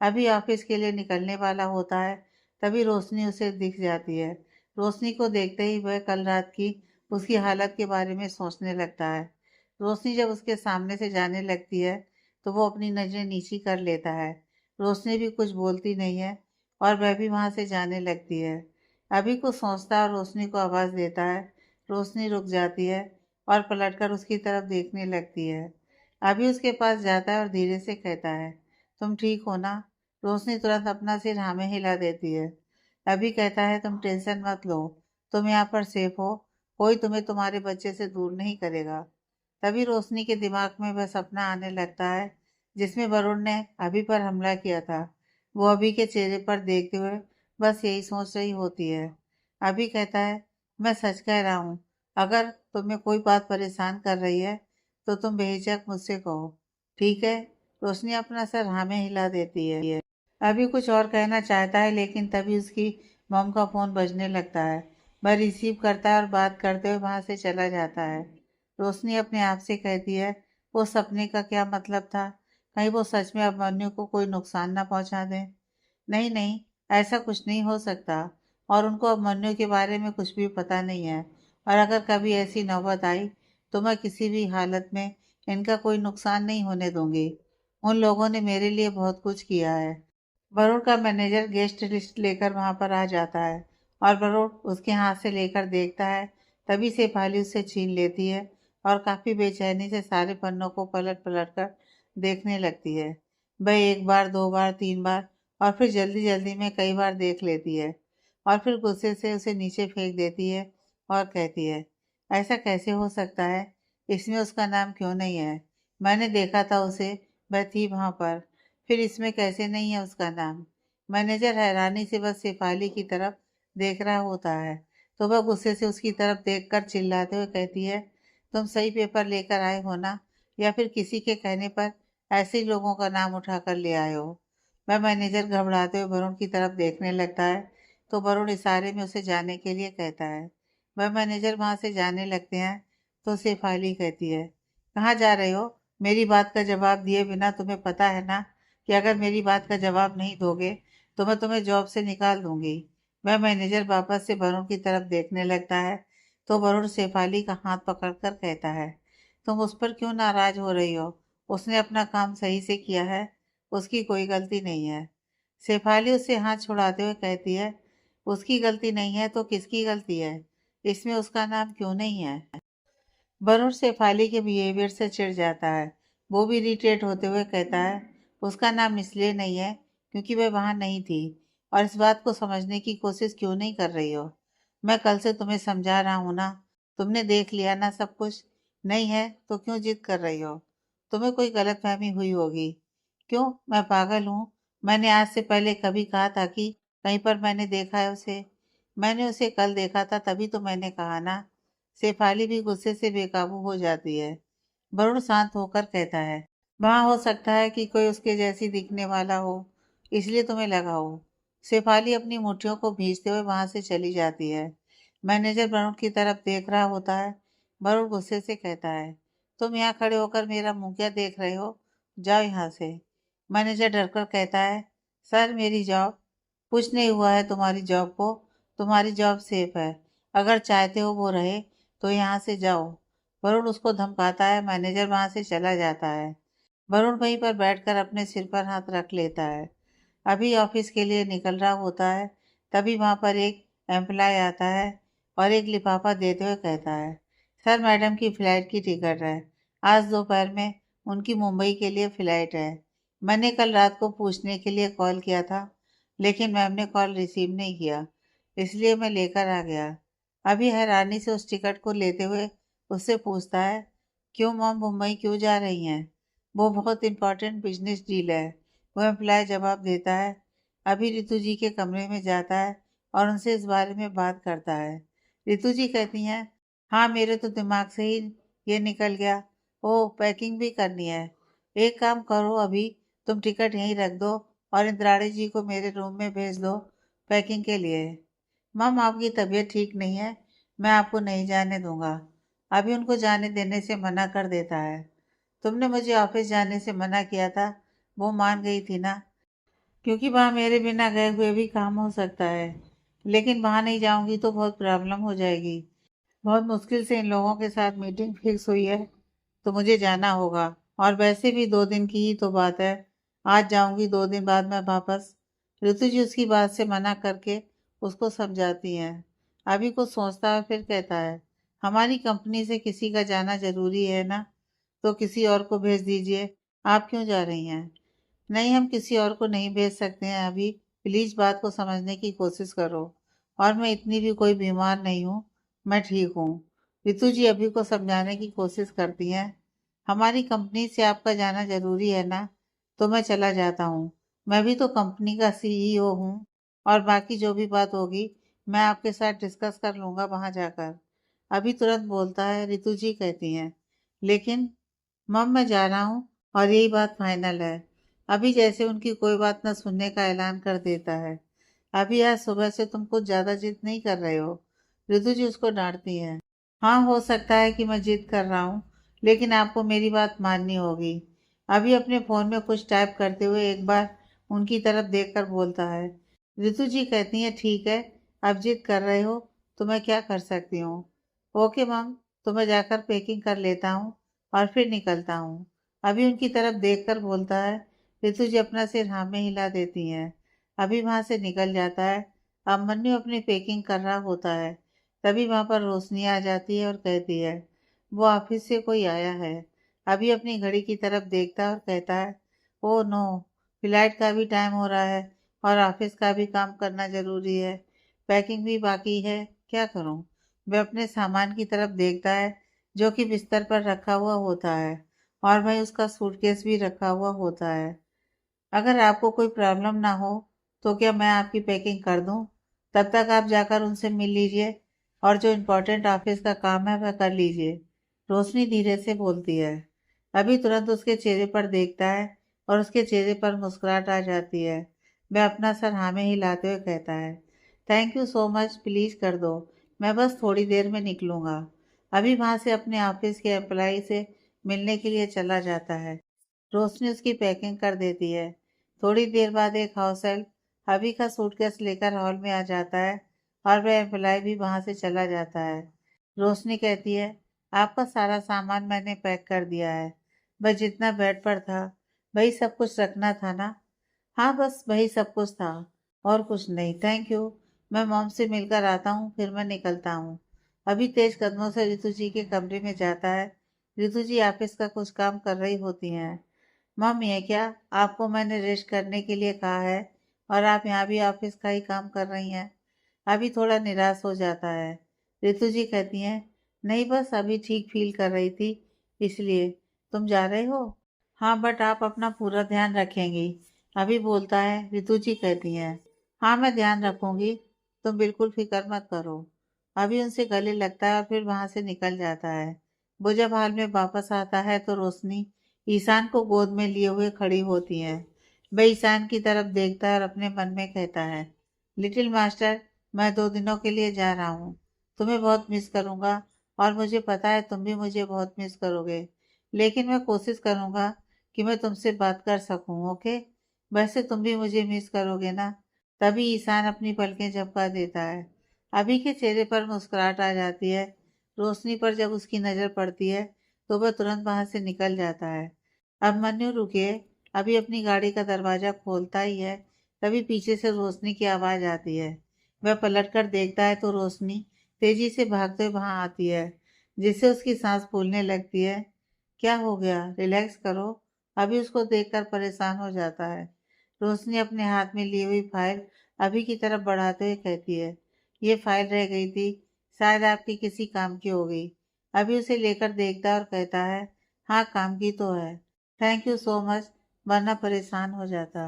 A: अभी ऑफिस के लिए निकलने वाला होता है, तभी रोशनी उसे दिख जाती है। रोशनी को देखते ही वह कल रात की उसकी हालत के बारे में सोचने लगता है। रोशनी जब उसके सामने से जाने लगती है तो वो अपनी नज़रें नीची कर लेता है। रोशनी भी कुछ बोलती नहीं है और वह भी वहाँ से जाने लगती है। अभी कुछ सोचता है और रोशनी को आवाज़ देता है। रोशनी रुक जाती है और पलटकर उसकी तरफ देखने लगती है। अभी उसके पास जाता है और धीरे से कहता है, तुम ठीक हो ना? रोशनी तुरंत अपना सिर हाँ में हिला देती है। अभी कहता है, तुम टेंशन मत लो, तुम यहाँ पर सेफ हो, कोई तुम्हें तुम्हारे बच्चे से दूर नहीं करेगा। तभी रोशनी के दिमाग में वह सपना आने लगता है जिसमें वरुण ने अभी पर हमला किया था। वो अभी के चेहरे पर देखते हुए बस यही सोच रही होती है। अभी कहता है, मैं सच कह रहा हूँ, अगर तुम्हें कोई बात परेशान कर रही है तो तुम बेहिचक मुझसे कहो, ठीक है। रोशनी अपना सर हाँ में हिला देती है। अभी कुछ और कहना चाहता है लेकिन तभी उसकी मॉम का फ़ोन बजने लगता है। वह रिसीव करता है और बात करते हुए वहाँ से चला जाता है। रोशनी अपने आप से कहती है, वो सपने का क्या मतलब था? कहीं वो सच में अभिमन्यु को कोई नुकसान ना पहुंचा दे। नहीं नहीं, ऐसा कुछ नहीं हो सकता। और उनको अभिमन्यु के बारे में कुछ भी पता नहीं है। और अगर कभी ऐसी नौबत आई तो मैं किसी भी हालत में इनका कोई नुकसान नहीं होने दूंगी। उन लोगों ने मेरे लिए बहुत कुछ किया है। वरुण का मैनेजर गेस्ट लिस्ट लेकर वहां पर आ जाता है और वरुण उसके हाथ से लेकर देखता है। तभी शेफाली उससे छीन लेती है और काफी बेचैनी से सारे पन्नों को पलट पलट कर देखने लगती है। वह एक बार, दो बार, तीन बार और फिर जल्दी जल्दी में कई बार देख लेती है और फिर गुस्से से उसे नीचे फेंक देती है और कहती है, ऐसा कैसे हो सकता है? इसमें उसका नाम क्यों नहीं है? मैंने देखा था उसे, वह थी वहां पर। फिर इसमें कैसे नहीं है उसका नाम? मैनेजर हैरानी से बस शेफाली की तरफ देख रहा होता है तो वह गुस्से से उसकी तरफ देखकर चिल्लाते हुए कहती है, तुम सही पेपर लेकर आए हो ना, या फिर किसी के कहने पर ऐसे ही लोगों का नाम उठाकर ले आए हो? वह मैनेजर घबराते हुए वरुण की तरफ देखने लगता है तो वरुण इशारे में उसे जाने के लिए कहता है। वह मैनेजर वहां से जाने लगते हैं तो शेफाली कहती है, कहाँ जा रहे हो? मेरी बात का जवाब दिए बिना तुम्हें पता है ना कि अगर मेरी बात का जवाब नहीं दोगे तो मैं तुम्हें जॉब से निकाल दूंगी। वह मैनेजर वापस से वरुण की तरफ देखने लगता है तो वरुण शेफाली का हाथ पकड़कर कहता है, तुम उस पर क्यों नाराज हो रही हो? उसने अपना काम सही से किया है, उसकी कोई गलती नहीं है। शेफाली उससे हाथ छुड़ाते हुए कहती है, उसकी गलती नहीं है तो किसकी गलती है? इसमें उसका नाम क्यों नहीं है? वरुण शेफाली के बिहेवियर से चिढ़ जाता है। वो भी इरिटेट होते हुए कहता है, उसका नाम इसलिए नहीं है क्योंकि वह वहां नहीं थी। और इस बात को समझने की कोशिश क्यों नहीं कर रही हो? मैं कल से तुम्हें समझा रहा हूँ ना, तुमने देख लिया ना सब कुछ। नहीं है तो क्यों जिद कर रही हो? तुम्हें कोई गलतफहमी हुई होगी। क्यों, मैं पागल हूँ? मैंने आज से पहले कभी कहा था कि कहीं पर मैंने देखा है उसे? मैंने उसे कल देखा था तभी तो मैंने कहा ना। शेफाली भी गुस्से से बेकाबू हो जाती है। वरुण शांत होकर कहता है, वहां हो सकता है कि कोई उसके जैसी दिखने वाला हो, इसलिए तुम्हें लगा हो। शेफाली अपनी मुट्ठियों को भींचते हुए वहां से चली जाती है। मैनेजर वरुण की तरफ देख रहा होता है। वरुण गुस्से से कहता है, तुम यहाँ खड़े होकर मेरा मुंह क्या देख रहे हो? जाओ यहाँ से। मैनेजर डरकर कहता है, सर मेरी जॉब। कुछ नहीं हुआ है तुम्हारी जॉब को, तुम्हारी जॉब सेफ है। अगर चाहते हो वो रहे तो यहाँ से जाओ। वरुण उसको धमकाता है। मैनेजर वहां से चला जाता है। वरुण वहीं पर बैठकर अपने सिर पर हाथ रख लेता है। अभी ऑफिस के लिए निकल रहा होता है तभी वहां पर एक एम्प्लॉय आता है और एक लिफाफा देते हुए कहता है, सर मैडम की फ़्लाइट की टिकट है। आज दोपहर में उनकी मुंबई के लिए फ़्लाइट है। मैंने कल रात को पूछने के लिए कॉल किया था लेकिन मैम ने कॉल रिसीव नहीं किया, इसलिए मैं लेकर आ गया। अभी हैरानी से उस टिकट को लेते हुए उससे पूछता है, क्यों मॉम मुंबई क्यों जा रही हैं? वो बहुत इंपॉर्टेंट बिजनेस डील है। वो एम्प्लॉय जवाब देता है। अभी रितु जी के कमरे में जाता है और उनसे इस बारे में बात करता है। रितु जी कहती हैं, हाँ मेरे तो दिमाग से ही ये निकल गया। ओह, पैकिंग भी करनी है। एक काम करो, अभी तुम टिकट यहीं रख दो और इंद्राणी जी को मेरे रूम में भेज दो पैकिंग के लिए। मम आपकी तबीयत ठीक नहीं है, मैं आपको नहीं जाने दूंगा। अभी उनको जाने देने से मना कर देता है। तुमने मुझे ऑफिस जाने से मना किया था, वो मान गई थी ना, क्योंकि वहाँ मेरे बिना गए हुए भी काम हो सकता है। लेकिन वहाँ नहीं जाऊंगी तो बहुत प्रॉब्लम हो जाएगी। बहुत मुश्किल से इन लोगों के साथ मीटिंग फिक्स हुई है तो मुझे जाना होगा। और वैसे भी 2 दिन की ही तो बात है। आज जाऊंगी, 2 दिन बाद मैं वापस। ऋतु जी उसकी बात से मना करके उसको समझाती हैं। अभी कुछ सोचता है फिर कहता है, हमारी कंपनी से किसी का जाना जरूरी है ना, तो किसी और को भेज दीजिए। आप क्यों जा रही हैं? नहीं, हम किसी और को नहीं भेज सकते हैं अभी। प्लीज बात को समझने की कोशिश करो। और मैं इतनी भी कोई बीमार नहीं हूँ, मैं ठीक हूँ। रितु जी अभी को समझाने की कोशिश करती हैं। हमारी कंपनी से आपका जाना जरूरी है ना, तो मैं चला जाता हूँ। मैं भी तो कंपनी का सीईओ हूँ और बाकी जो भी बात होगी मैं आपके साथ डिस्कस कर लूँगा वहाँ जाकर। अभी तुरंत बोलता है। रितु जी कहती हैं, लेकिन मम मैं जा रहा हूँ और यही बात फाइनल है। अभी जैसे उनकी कोई बात न सुनने का ऐलान कर देता है। अभी आज सुबह से तुम कुछ ज्यादा जिद नहीं कर रहे हो। रितु जी उसको डांटती है। हाँ, हो सकता है कि मैं जिद कर रहा हूँ, लेकिन आपको मेरी बात माननी होगी। अभी अपने फोन में कुछ टाइप करते हुए एक बार उनकी तरफ देखकर बोलता है। रितु जी कहती हैं, ठीक है, अब जिद कर रहे हो तो मैं क्या कर सकती हूँ। ओके मम, तो मैं जाकर पैकिंग कर लेता हूँ और फिर निकलता हूँ। अभी उनकी तरफ देखकर बोलता है। रितु जी अपना सिर हाँ में हिला देती हैं। अभी वहां से निकल जाता है। अभिमन्यु अपनी पैकिंग कर रहा होता है। तभी वहां पर रोशनी आ जाती है और कहती है, वो ऑफिस से कोई आया है। अभी अपनी घड़ी की तरफ देखता है और कहता है, ओ नो, फ्लाइट का भी टाइम हो रहा है और ऑफिस का भी काम करना जरूरी है। पैकिंग भी बाकी है, क्या करूं। वह अपने सामान की तरफ देखता है जो कि बिस्तर पर रखा हुआ होता है और वहीं उसका सूटकेस भी रखा हुआ होता है। अगर आपको कोई प्रॉब्लम ना हो तो क्या मैं आपकी पैकिंग कर दूं? तब तक आप जाकर उनसे मिल लीजिए और जो इम्पोर्टेंट ऑफिस का काम है वह कर लीजिए। रोशनी धीरे से बोलती है। अभी तुरंत उसके चेहरे पर देखता है और उसके चेहरे पर मुस्कुराहट आ जाती है। वह अपना सर हाँ में हिलाते हुए कहता है, thank you so much, please कर दो, मैं बस थोड़ी देर में निकलूंगा। अभी वहां से अपने ऑफिस के एम्प्लॉय से मिलने के लिए चला जाता है। रोशनी उसकी पैकिंग कर देती है। थोड़ी देर बाद एक हाउस हेल्प अभी का सूटकेस लेकर हॉल में आ जाता है और वह एम्प्लॉय भी वहां से चला जाता है। रोशनी कहती है, आपका सारा सामान मैंने पैक कर दिया है। बस जितना बेड पर था वही सब कुछ रखना था ना। हाँ, बस वही सब कुछ था और कुछ नहीं, थैंक यू। मैं मॉम से मिलकर आता हूँ, फिर मैं निकलता हूँ। अभी तेज कदमों से रितु जी के कमरे में जाता है। रितु जी ऑफिस का कुछ काम कर रही होती हैं। मम, ये क्या, आपको मैंने रेस्ट करने के लिए कहा है और आप यहाँ भी ऑफिस का ही काम कर रही हैं। अभी थोड़ा निराश हो जाता है। रितु जी कहती हैं, नहीं बस अभी ठीक फील कर रही थी इसलिए। तुम जा रहे हो? हाँ, बट आप अपना पूरा ध्यान रखेंगी। अभी बोलता है। रितु जी कहती हैं, हाँ मैं ध्यान रखूंगी, तुम बिल्कुल फिक्र मत करो। अभी उनसे गले लगता है और फिर वहां से निकल जाता है। वो जब हाल में वापस आता है तो रोशनी ईशान को गोद में लिए हुए खड़ी होती है। वह ईशान की तरफ देखता है और अपने मन में कहता है, लिटिल मास्टर, मैं 2 दिनों के लिए जा रहा हूँ। तुम्हें बहुत मिस करूंगा और मुझे पता है तुम भी मुझे बहुत मिस करोगे, लेकिन मैं कोशिश करूंगा कि मैं तुमसे बात कर सकूं। ओके, वैसे तुम भी मुझे मिस करोगे ना। तभी ईशान अपनी पलकें झपका देता है। अभी के चेहरे पर मुस्कुराहट आ जाती है। रोशनी पर जब उसकी नजर पड़ती है तो वह तुरंत वहां से निकल जाता है। अभिमन्यु रुकिए। अभी अपनी गाड़ी का दरवाजा खोलता ही है, तभी पीछे से रोशनी की आवाज आती है। वह पलट कर देखता है तो रोशनी तेजी से भागते हुए वहां आती है, जिससे उसकी सांस फूलने लगती है। क्या हो गया, रिलैक्स करो। अभी उसको देखकर परेशान हो जाता है। रोशनी अपने हाथ में ली हुई फाइल अभी की तरफ बढ़ाते हुए कहती है, ये फाइल रह गई थी, शायद आपकी किसी काम की होगी। अभी उसे लेकर देखता है और कहता है, हाँ काम की तो है, थैंक यू सो मच, वरना परेशान हो जाता।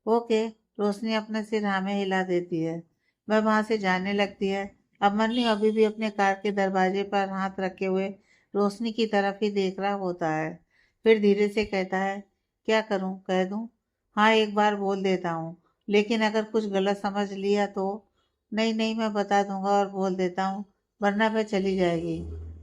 A: ओके, रोशनी अपने सिर हाँ में हिला देती है। वह वहां से जाने लगती है। अब मन्नू अभी भी अपने कार के दरवाजे पर हाथ रखे हुए रोशनी की तरफ ही देख रहा होता है। फिर धीरे से कहता है, क्या करूं, कह दूं? हाँ, एक बार बोल देता हूँ, लेकिन अगर कुछ गलत समझ लिया तो? नहीं नहीं, मैं बता दूंगा और बोल देता हूँ, वरना वह चली जाएगी।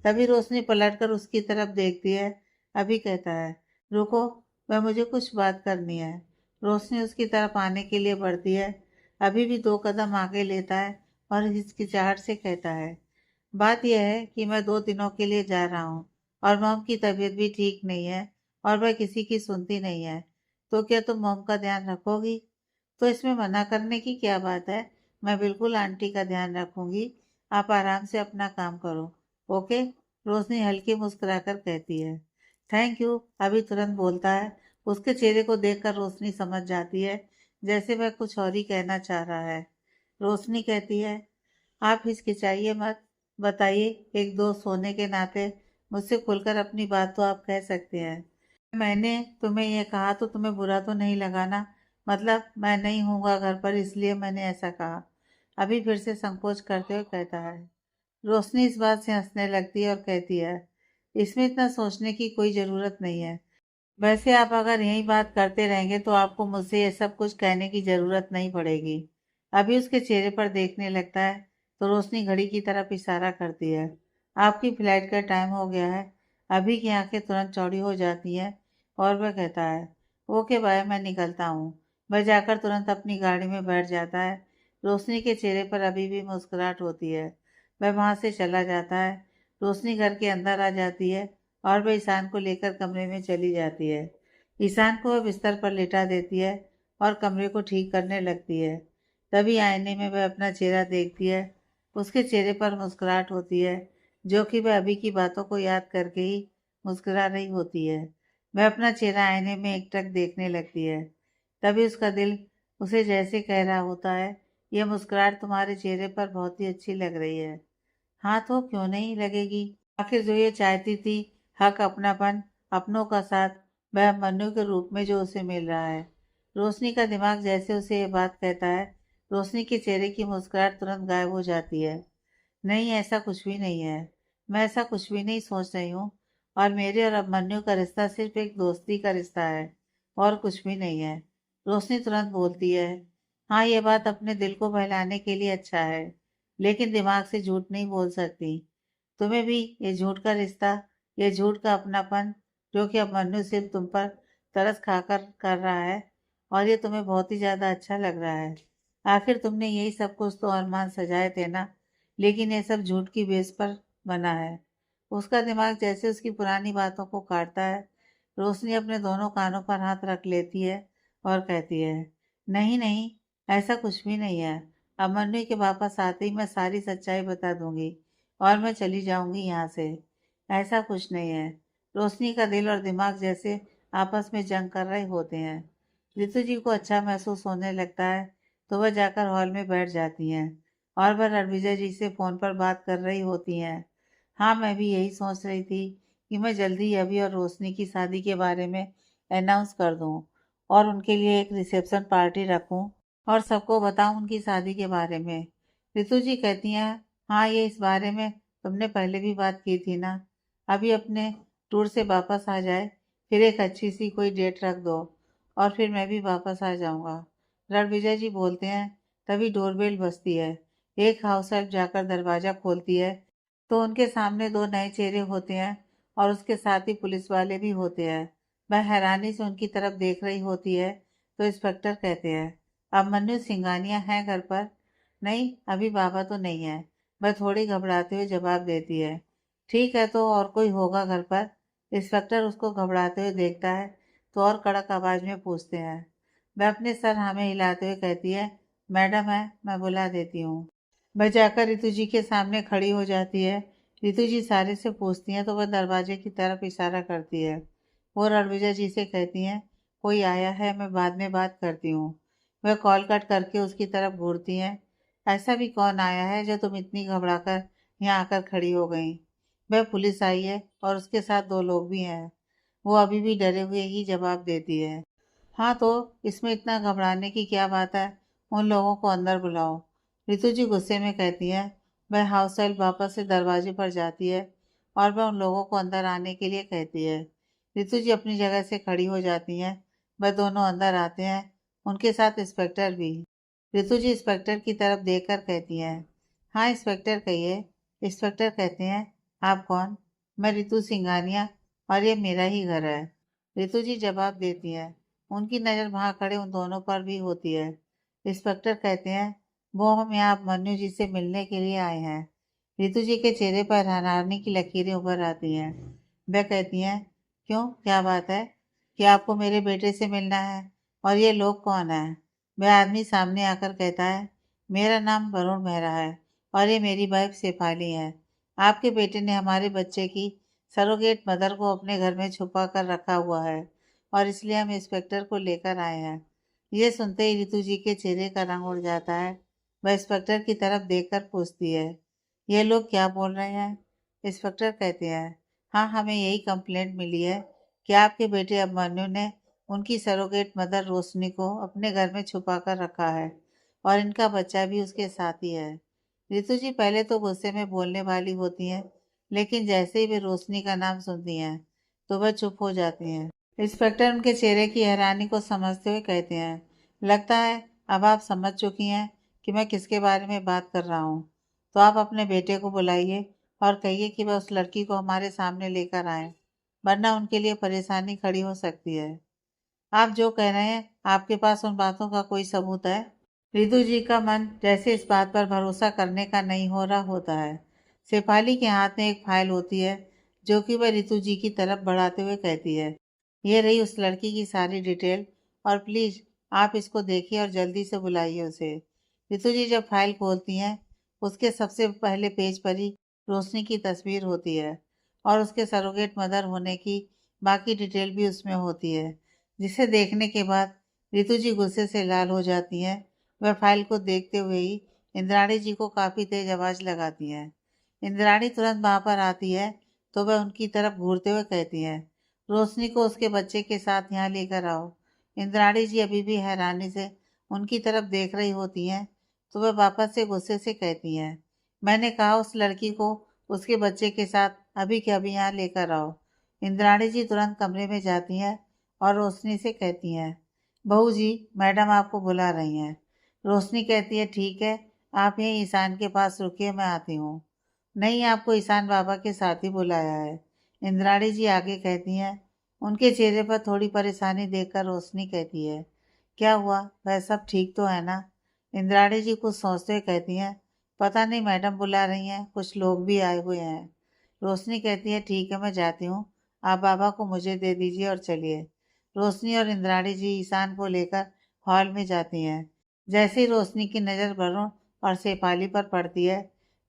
A: तभी रोशनी पलटकर उसकी तरफ देखती है। अभी कहता है, रुको, वह मुझे कुछ बात करनी है। रोशनी उसकी तरफ आने के लिए बढ़ती है। अभी भी 2 कदम आगे लेता है और हिचकिचाहट से कहता है, बात यह है कि मैं 2 दिनों के लिए जा रहा हूँ और मॉम की तबीयत भी ठीक नहीं है और वह किसी की सुनती नहीं है। तो क्या तुम मॉम का ध्यान रखोगी? तो इसमें मना करने की क्या बात है? मैं बिल्कुल आंटी का ध्यान रखूंगी। आप आराम से अपना काम करो। ओके, रोशनी हल्की मुस्कुराकर कहती है। थैंक यू, अभी तुरंत बोलता है। उसके चेहरे को देखकर रोशनी समझ जाती है जैसे वह कुछ और ही कहना चाह रहा है। रोशनी कहती है, आप हिचकिचाइए मत, बताइए, एक दोस्त होने के नाते मुझसे खुलकर अपनी बात तो आप कह सकते हैं। मैंने तुम्हें ये कहा तो तुम्हें बुरा तो नहीं लगा ना? मतलब मैं नहीं हूँगा घर पर इसलिए मैंने ऐसा कहा। अभी फिर से संकोच करते हुए कहता है। रोशनी इस बात से हंसने लगती है और कहती है, इसमें इतना सोचने की कोई ज़रूरत नहीं है। वैसे आप अगर यही बात करते रहेंगे तो आपको मुझसे ये सब कुछ कहने की ज़रूरत नहीं पड़ेगी। अभी उसके चेहरे पर देखने लगता है तो रोशनी घड़ी की तरफ इशारा करती है। आपकी फ्लाइट का टाइम हो गया है। अभी की आंखें तुरंत चौड़ी हो जाती हैं और वह कहता है, ओके बाय, मैं निकलता हूँ। वह जाकर तुरंत अपनी गाड़ी में बैठ जाता है। रोशनी के चेहरे पर अभी भी मुस्कुराहट होती है। वह वहाँ से चला जाता है। रोशनी घर के अंदर आ जाती है और वह ईशान को लेकर कमरे में चली जाती है। ईशान को वह बिस्तर पर लेटा देती है और कमरे को ठीक करने लगती है। तभी आईने में वह अपना चेहरा देखती है। उसके चेहरे पर मुस्कुराहट होती है, जो कि वह अभी की बातों को याद करके ही मुस्कुरा रही होती है। वह अपना चेहरा आईने में एकटक देखने लगती है। तभी उसका दिल उसे जैसे कह रहा होता है, यह मुस्कुराहट तुम्हारे चेहरे पर बहुत ही अच्छी लग रही है। हाँ तो क्यों नहीं लगेगी? आखिर जो ये चाहती थी, हक, अपनापन, अपनों का साथ, वह मन्नू के रूप में जो उसे मिल रहा है। रोशनी का दिमाग जैसे उसे ये बात कहता है, रोशनी के चेहरे की मुस्कुराहट तुरंत गायब हो जाती है। नहीं, ऐसा कुछ भी नहीं है। मैं ऐसा कुछ भी नहीं सोच रही हूँ। और मेरे और अभिमन्यु का रिश्ता सिर्फ एक दोस्ती का रिश्ता है और कुछ भी नहीं है। रोशनी तुरंत बोलती है, हाँ ये बात अपने दिल को बहलाने के लिए अच्छा है, लेकिन दिमाग से झूठ नहीं बोल सकती। तुम्हें भी ये झूठ का रिश्ता, ये झूठ का अपनापन, जो कि अभिमन्यु सिर्फ तुम पर तरस खाकर कर रहा है, और ये तुम्हें बहुत ही ज़्यादा अच्छा लग रहा है। आखिर तुमने यही सब कुछ तो अरमान सजाए थे ना, लेकिन ये सब झूठ की बेस पर बना है। उसका दिमाग जैसे उसकी पुरानी बातों को काटता है। रोशनी अपने दोनों कानों पर हाथ रख लेती है और कहती है, नहीं नहीं, ऐसा कुछ भी नहीं है। अभिमन्यु के वापस आते ही मैं सारी सच्चाई बता दूंगी और मैं चली जाऊंगी यहाँ से। ऐसा कुछ नहीं है। रोशनी का दिल और दिमाग जैसे आपस में जंग कर रहे होते हैं। रितु जी को अच्छा महसूस होने लगता है तो वह जाकर हॉल में बैठ जाती हैं और वह रणविजय जी से फ़ोन पर बात कर रही होती हैं। हाँ, मैं भी यही सोच रही थी कि मैं जल्दी ही अभी और रोशनी की शादी के बारे में अनाउंस कर दूँ और उनके लिए एक रिसेप्शन पार्टी रखूँ और सबको बताऊँ उनकी शादी के बारे में। रितु जी कहती हैं, हाँ ये इस बारे में तुमने पहले भी बात की थी ना। अभी अपने टूर से वापस आ जाए, फिर एक अच्छी सी कोई डेट रख दो और फिर मैं भी वापस आ जाऊंगा। रणविजय जी बोलते हैं। तभी डोरबेल बजती है। एक हाउस हेल्प जाकर दरवाज़ा खोलती है तो उनके सामने दो नए चेहरे होते हैं और उसके साथ ही पुलिस वाले भी होते हैं। वह हैरानी से उनकी तरफ देख रही होती है तो इंस्पेक्टर कहते हैं, अभिमन्यु सिंघानिया है घर पर? नहीं, अभी बाबा तो नहीं है। वह थोड़ी घबराते हुए जवाब देती है। ठीक है, तो और कोई होगा घर पर? इंस्पेक्टर उसको घबराते हुए देखता है तो और कड़क आवाज में पूछते हैं। वह अपने सर हमें हिलाते हुए कहती है, मैडम है, मैं बुला देती हूँ। वह जाकर रितु जी के सामने खड़ी हो जाती है। रितु जी सारे से पूछती हैं तो वह दरवाजे की तरफ इशारा करती है। वो रणविजय जी से कहती हैं, कोई आया है, मैं बाद में बात करती हूँ। वह कॉल कट करके उसकी तरफ घूरती हैं। ऐसा भी कौन आया है जो तुम इतनी घबराकर यहाँ आकर खड़ी हो गई? वह पुलिस आई है और उसके साथ दो लोग भी हैं। वो अभी भी डरे हुए ही जवाब देती है। हाँ तो इसमें इतना घबराने की क्या बात है? उन लोगों को अंदर बुलाओ। रितु जी गुस्से में कहती है। वह हाउस हेल्प वापस से दरवाजे पर जाती है और वह उन लोगों को अंदर आने के लिए कहती है। रितु जी अपनी जगह से खड़ी हो जाती हैं। वह दोनों अंदर आते हैं, उनके साथ इंस्पेक्टर भी। रितु जी इंस्पेक्टर की तरफ देखकर कहती हैं, हाँ इंस्पेक्टर कहिए। इंस्पेक्टर कहते हैं, आप कौन? मैं रितु सिंघानिया और ये मेरा ही घर है। रितु जी जवाब देती है। उनकी नज़र वहाँ खड़े उन दोनों पर भी होती है। इंस्पेक्टर कहते हैं, वो हम यहाँ मन्नू जी से मिलने के लिए आए हैं। रितु जी के चेहरे पर हैरानी की लकीरें उभर आती हैं। वह कहती हैं, क्यों, क्या बात है? क्या आपको मेरे बेटे से मिलना है? और ये लोग कौन है? वह आदमी सामने आकर कहता है, मेरा नाम वरुण मेहरा है और ये मेरी वाइफ शेफाली है। आपके बेटे ने हमारे बच्चे की सरोगेट मदर को अपने घर में छुपा कर रखा हुआ है और इसलिए हम इंस्पेक्टर को लेकर आए हैं। ये सुनते ही रितु जी के चेहरे का रंग उड़ जाता है। वह इंस्पेक्टर की तरफ देखकर पूछती है, ये लोग क्या बोल रहे हैं? इंस्पेक्टर कहते हैं, हाँ हमें यही कंप्लेंट मिली है कि आपके बेटे अभिमन्यु ने उनकी सरोगेट मदर रोशनी को अपने घर में छुपा कर रखा है और इनका बच्चा भी उसके साथ ही है। रितु जी पहले तो गुस्से में बोलने वाली होती हैं, लेकिन जैसे ही वे रोशनी का नाम सुनती हैं तो वह चुप हो जाती हैं। इंस्पेक्टर उनके चेहरे की हैरानी को समझते हुए कहते हैं, लगता है अब आप समझ चुकी हैं कि मैं किसके बारे में बात कर रहा हूँ। तो आप अपने बेटे को बुलाइए और कहिए कि वह उस लड़की को हमारे सामने लेकर आए, वरना उनके लिए परेशानी खड़ी हो सकती है। आप जो कह रहे हैं, आपके पास उन बातों का कोई सबूत है? रितु जी का मन जैसे इस बात पर भरोसा करने का नहीं हो रहा होता है। शेफाली के हाथ में एक फाइल होती है जो कि वह रितु जी की तरफ बढ़ाते हुए कहती है, ये रही उस लड़की की सारी डिटेल और प्लीज आप इसको देखिए और जल्दी से बुलाइए उसे। रितु जी जब फाइल खोलती हैं, उसके सबसे पहले पेज पर ही रोशनी की तस्वीर होती है और उसके सरोगेट मदर होने की बाकी डिटेल भी उसमें होती है, जिसे देखने के बाद रितु जी गुस्से से लाल हो जाती हैं। वह फाइल को देखते हुए ही इंद्राणी जी को काफ़ी तेज आवाज़ लगाती हैं। इंद्राणी तुरंत वहाँ पर आती है तो वह उनकी तरफ घूरते हुए कहती है, रोशनी को उसके बच्चे के साथ यहाँ लेकर आओ। इंद्राणी जी अभी भी हैरानी से उनकी तरफ देख रही होती हैं तो वह वापस से गुस्से से कहती हैं, मैंने कहा उस लड़की को उसके बच्चे के साथ अभी के अभी यहाँ लेकर आओ। इंद्राणी जी तुरंत कमरे में जाती हैं और रोशनी से कहती हैं, बहू जी मैडम आपको बुला रही हैं। रोशनी कहती है, ठीक है, आप यहीं ईशान के पास रुकिए, मैं आती हूँ। नहीं, आपको ईशान बाबा के साथ ही बुलाया है। इंद्राणी जी आगे कहती हैं। उनके चेहरे पर थोड़ी परेशानी देखकर रोशनी कहती है, क्या हुआ, वह सब ठीक तो है ना? इंद्राणी जी कुछ सोचते हुए कहती हैं, पता नहीं मैडम बुला रही हैं, कुछ लोग भी आए हुए हैं। रोशनी कहती है, ठीक है, मैं जाती हूँ, आप बाबा को मुझे दे दीजिए और चलिए। रोशनी और इंद्राणी जी ईशान को लेकर हॉल में जाती हैं। जैसे ही रोशनी की नज़र वरुण और शेफाली पर पड़ती है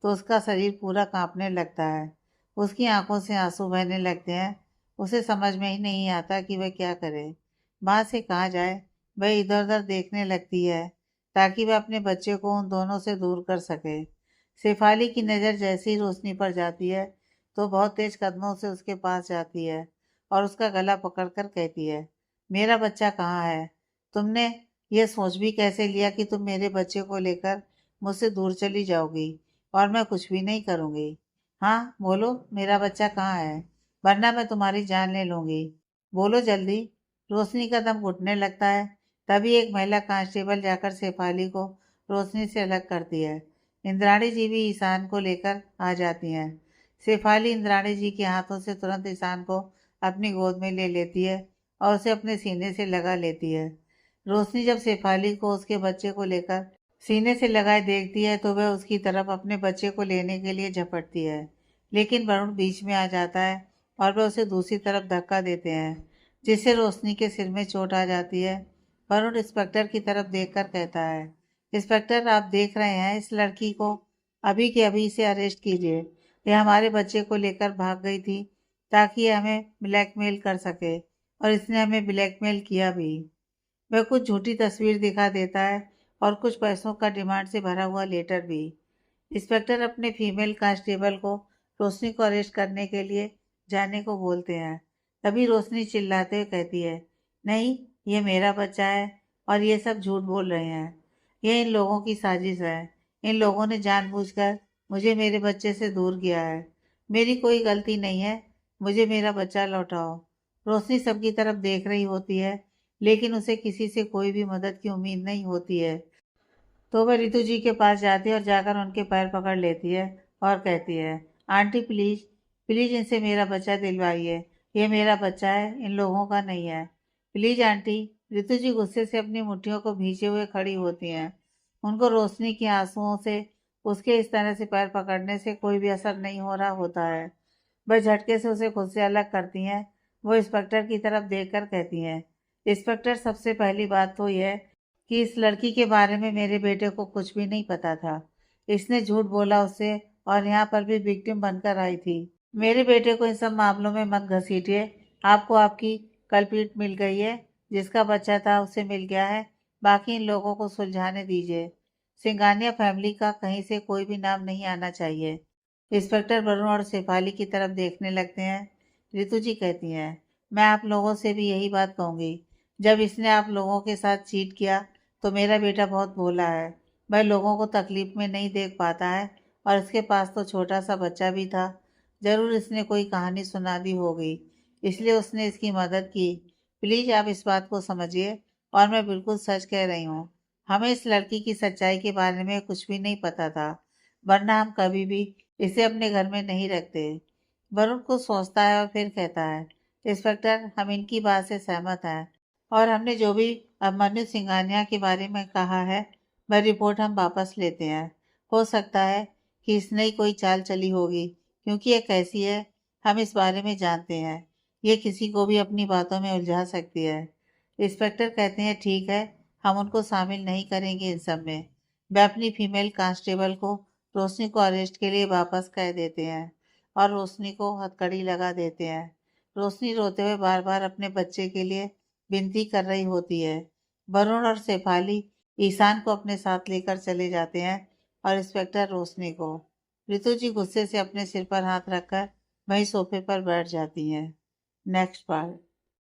A: तो उसका शरीर पूरा कांपने लगता है। उसकी आंखों से आंसू बहने लगते हैं। उसे समझ में ही नहीं आता कि वह क्या करे। वहाँ से कहाँ जाए। वह इधर उधर देखने लगती है ताकि वह अपने बच्चे को उन दोनों से दूर कर सके। शेफाली की नज़र जैसे ही रोशनी पर जाती है तो बहुत तेज कदमों से उसके पास जाती है और उसका गला पकड़कर कहती है, मेरा बच्चा कहाँ है? तुमने यह सोच भी कैसे लिया कि तुम मेरे बच्चे को लेकर मुझसे दूर चली जाओगी और मैं कुछ भी नहीं करूँगी? हाँ बोलो, मेरा बच्चा कहाँ है, वरना मैं तुम्हारी जान ले लूँगी। बोलो जल्दी। रोशनी का दम घुटने लगता है। तभी एक महिला कांस्टेबल जाकर शेफाली को रोशनी से अलग करती है। इंद्राणी जी भी ईशान को लेकर आ जाती हैं। शेफाली इंद्राणी जी के हाथों से तुरंत ईशान को अपनी गोद में ले लेती है और उसे अपने सीने से लगा लेती है। रोशनी जब शेफाली को उसके बच्चे को लेकर सीने से लगाए देखती है तो वह उसकी तरफ अपने बच्चे को लेने के लिए झपटती है, लेकिन वरुण बीच में आ जाता है और वह उसे दूसरी तरफ धक्का देते हैं, जिससे रोशनी के सिर में चोट आ जाती है। वरुण इंस्पेक्टर की तरफ देखकर कहता है, इंस्पेक्टर आप देख रहे हैं, इस लड़की को अभी के अभी इसे अरेस्ट कीजिए। यह हमारे बच्चे को लेकर भाग गई थी ताकि यह हमें ब्लैकमेल कर सके और इसने हमें ब्लैकमेल किया भी। वह कुछ झूठी तस्वीर दिखा देता है और कुछ पैसों का डिमांड से भरा हुआ लेटर भी। इंस्पेक्टर अपने फीमेल कांस्टेबल को रोशनी को अरेस्ट करने के लिए जाने को बोलते हैं। तभी रोशनी चिल्लाते हुए कहती है, नहीं, ये मेरा बच्चा है और ये सब झूठ बोल रहे हैं। ये इन लोगों की साजिश है। इन लोगों ने जानबूझकर मुझे मेरे बच्चे से दूर किया है। मेरी कोई गलती नहीं है। मुझे मेरा बच्चा लौटाओ। रोशनी सबकी तरफ देख रही होती है, लेकिन उसे किसी से कोई भी मदद की उम्मीद नहीं होती है। तो वह रितु जी के पास जाती है और जाकर उनके पैर पकड़ लेती है और कहती है, आंटी प्लीज प्लीज इनसे मेरा बच्चा दिलवाइए। ये मेरा बच्चा है, इन लोगों का नहीं है। Please aunty. रितु जी गुस्से से अपनी मुट्ठियों को भींचे हुए खड़ी होती हैं। उनको रोशनी के आंसुओं से उसके इस तरह से पैर पकड़ने से कोई भी असर नहीं हो रहा होता है। वह झटके से उसे खुद से अलग करती हैं। वो इंस्पेक्टर की तरफ देखकर कहती हैं, इंस्पेक्टर सबसे पहली बात तो यह कि इस लड़की के बारे में मेरे बेटे को कुछ भी नहीं पता था। इसने झूठ बोला उससे और यहाँ पर भी विक्टिम बनकर आई थी। मेरे बेटे को इन सब मामलों में मत घसीटिए। आपको आपकी कल्प्रिट मिल गई है, जिसका बच्चा था उसे मिल गया है। बाकी इन लोगों को सुलझाने दीजिए। सिंघानिया फैमिली का कहीं से कोई भी नाम नहीं आना चाहिए। इंस्पेक्टर वरुण और शेफाली की तरफ देखने लगते हैं। रितु जी कहती हैं, मैं आप लोगों से भी यही बात कहूँगी। जब इसने आप लोगों के साथ चीट किया तो मेरा बेटा बहुत भोला है। वह लोगों को तकलीफ में नहीं देख पाता है और इसके पास तो छोटा सा बच्चा भी था। ज़रूर इसने कोई कहानी सुना दी होगी, इसलिए उसने इसकी मदद की। प्लीज़ आप इस बात को समझिए और मैं बिल्कुल सच कह रही हूँ। हमें इस लड़की की सच्चाई के बारे में कुछ भी नहीं पता था, वरना हम कभी भी इसे अपने घर में नहीं रखते। वरुण कुछ सोचता है और फिर कहता है, इंस्पेक्टर, हम इनकी बात से सहमत हैं और हमने जो भी अभिमन्यु सिंघानिया के बारे में कहा है वह रिपोर्ट हम वापस लेते हैं। हो सकता है कि इसने ही कोई चाल चली होगी, क्योंकि ये कैसी है हम इस बारे में जानते हैं। ये किसी को भी अपनी बातों में उलझा सकती है। इंस्पेक्टर कहते हैं, ठीक है, हम उनको शामिल नहीं करेंगे इन सब में। वे अपनी फीमेल कांस्टेबल को रोशनी को अरेस्ट के लिए वापस कह देते हैं और रोशनी को हथकड़ी लगा देते हैं। रोशनी रोते हुए बार बार अपने बच्चे के लिए विनती कर रही होती है। वरुण और शेफाली ईशान को अपने साथ लेकर चले जाते हैं और इंस्पेक्टर रोशनी को। ऋतु जी गुस्से से अपने सिर पर हाथ रखकर वहीं सोफे पर बैठ जाती हैं। Next part.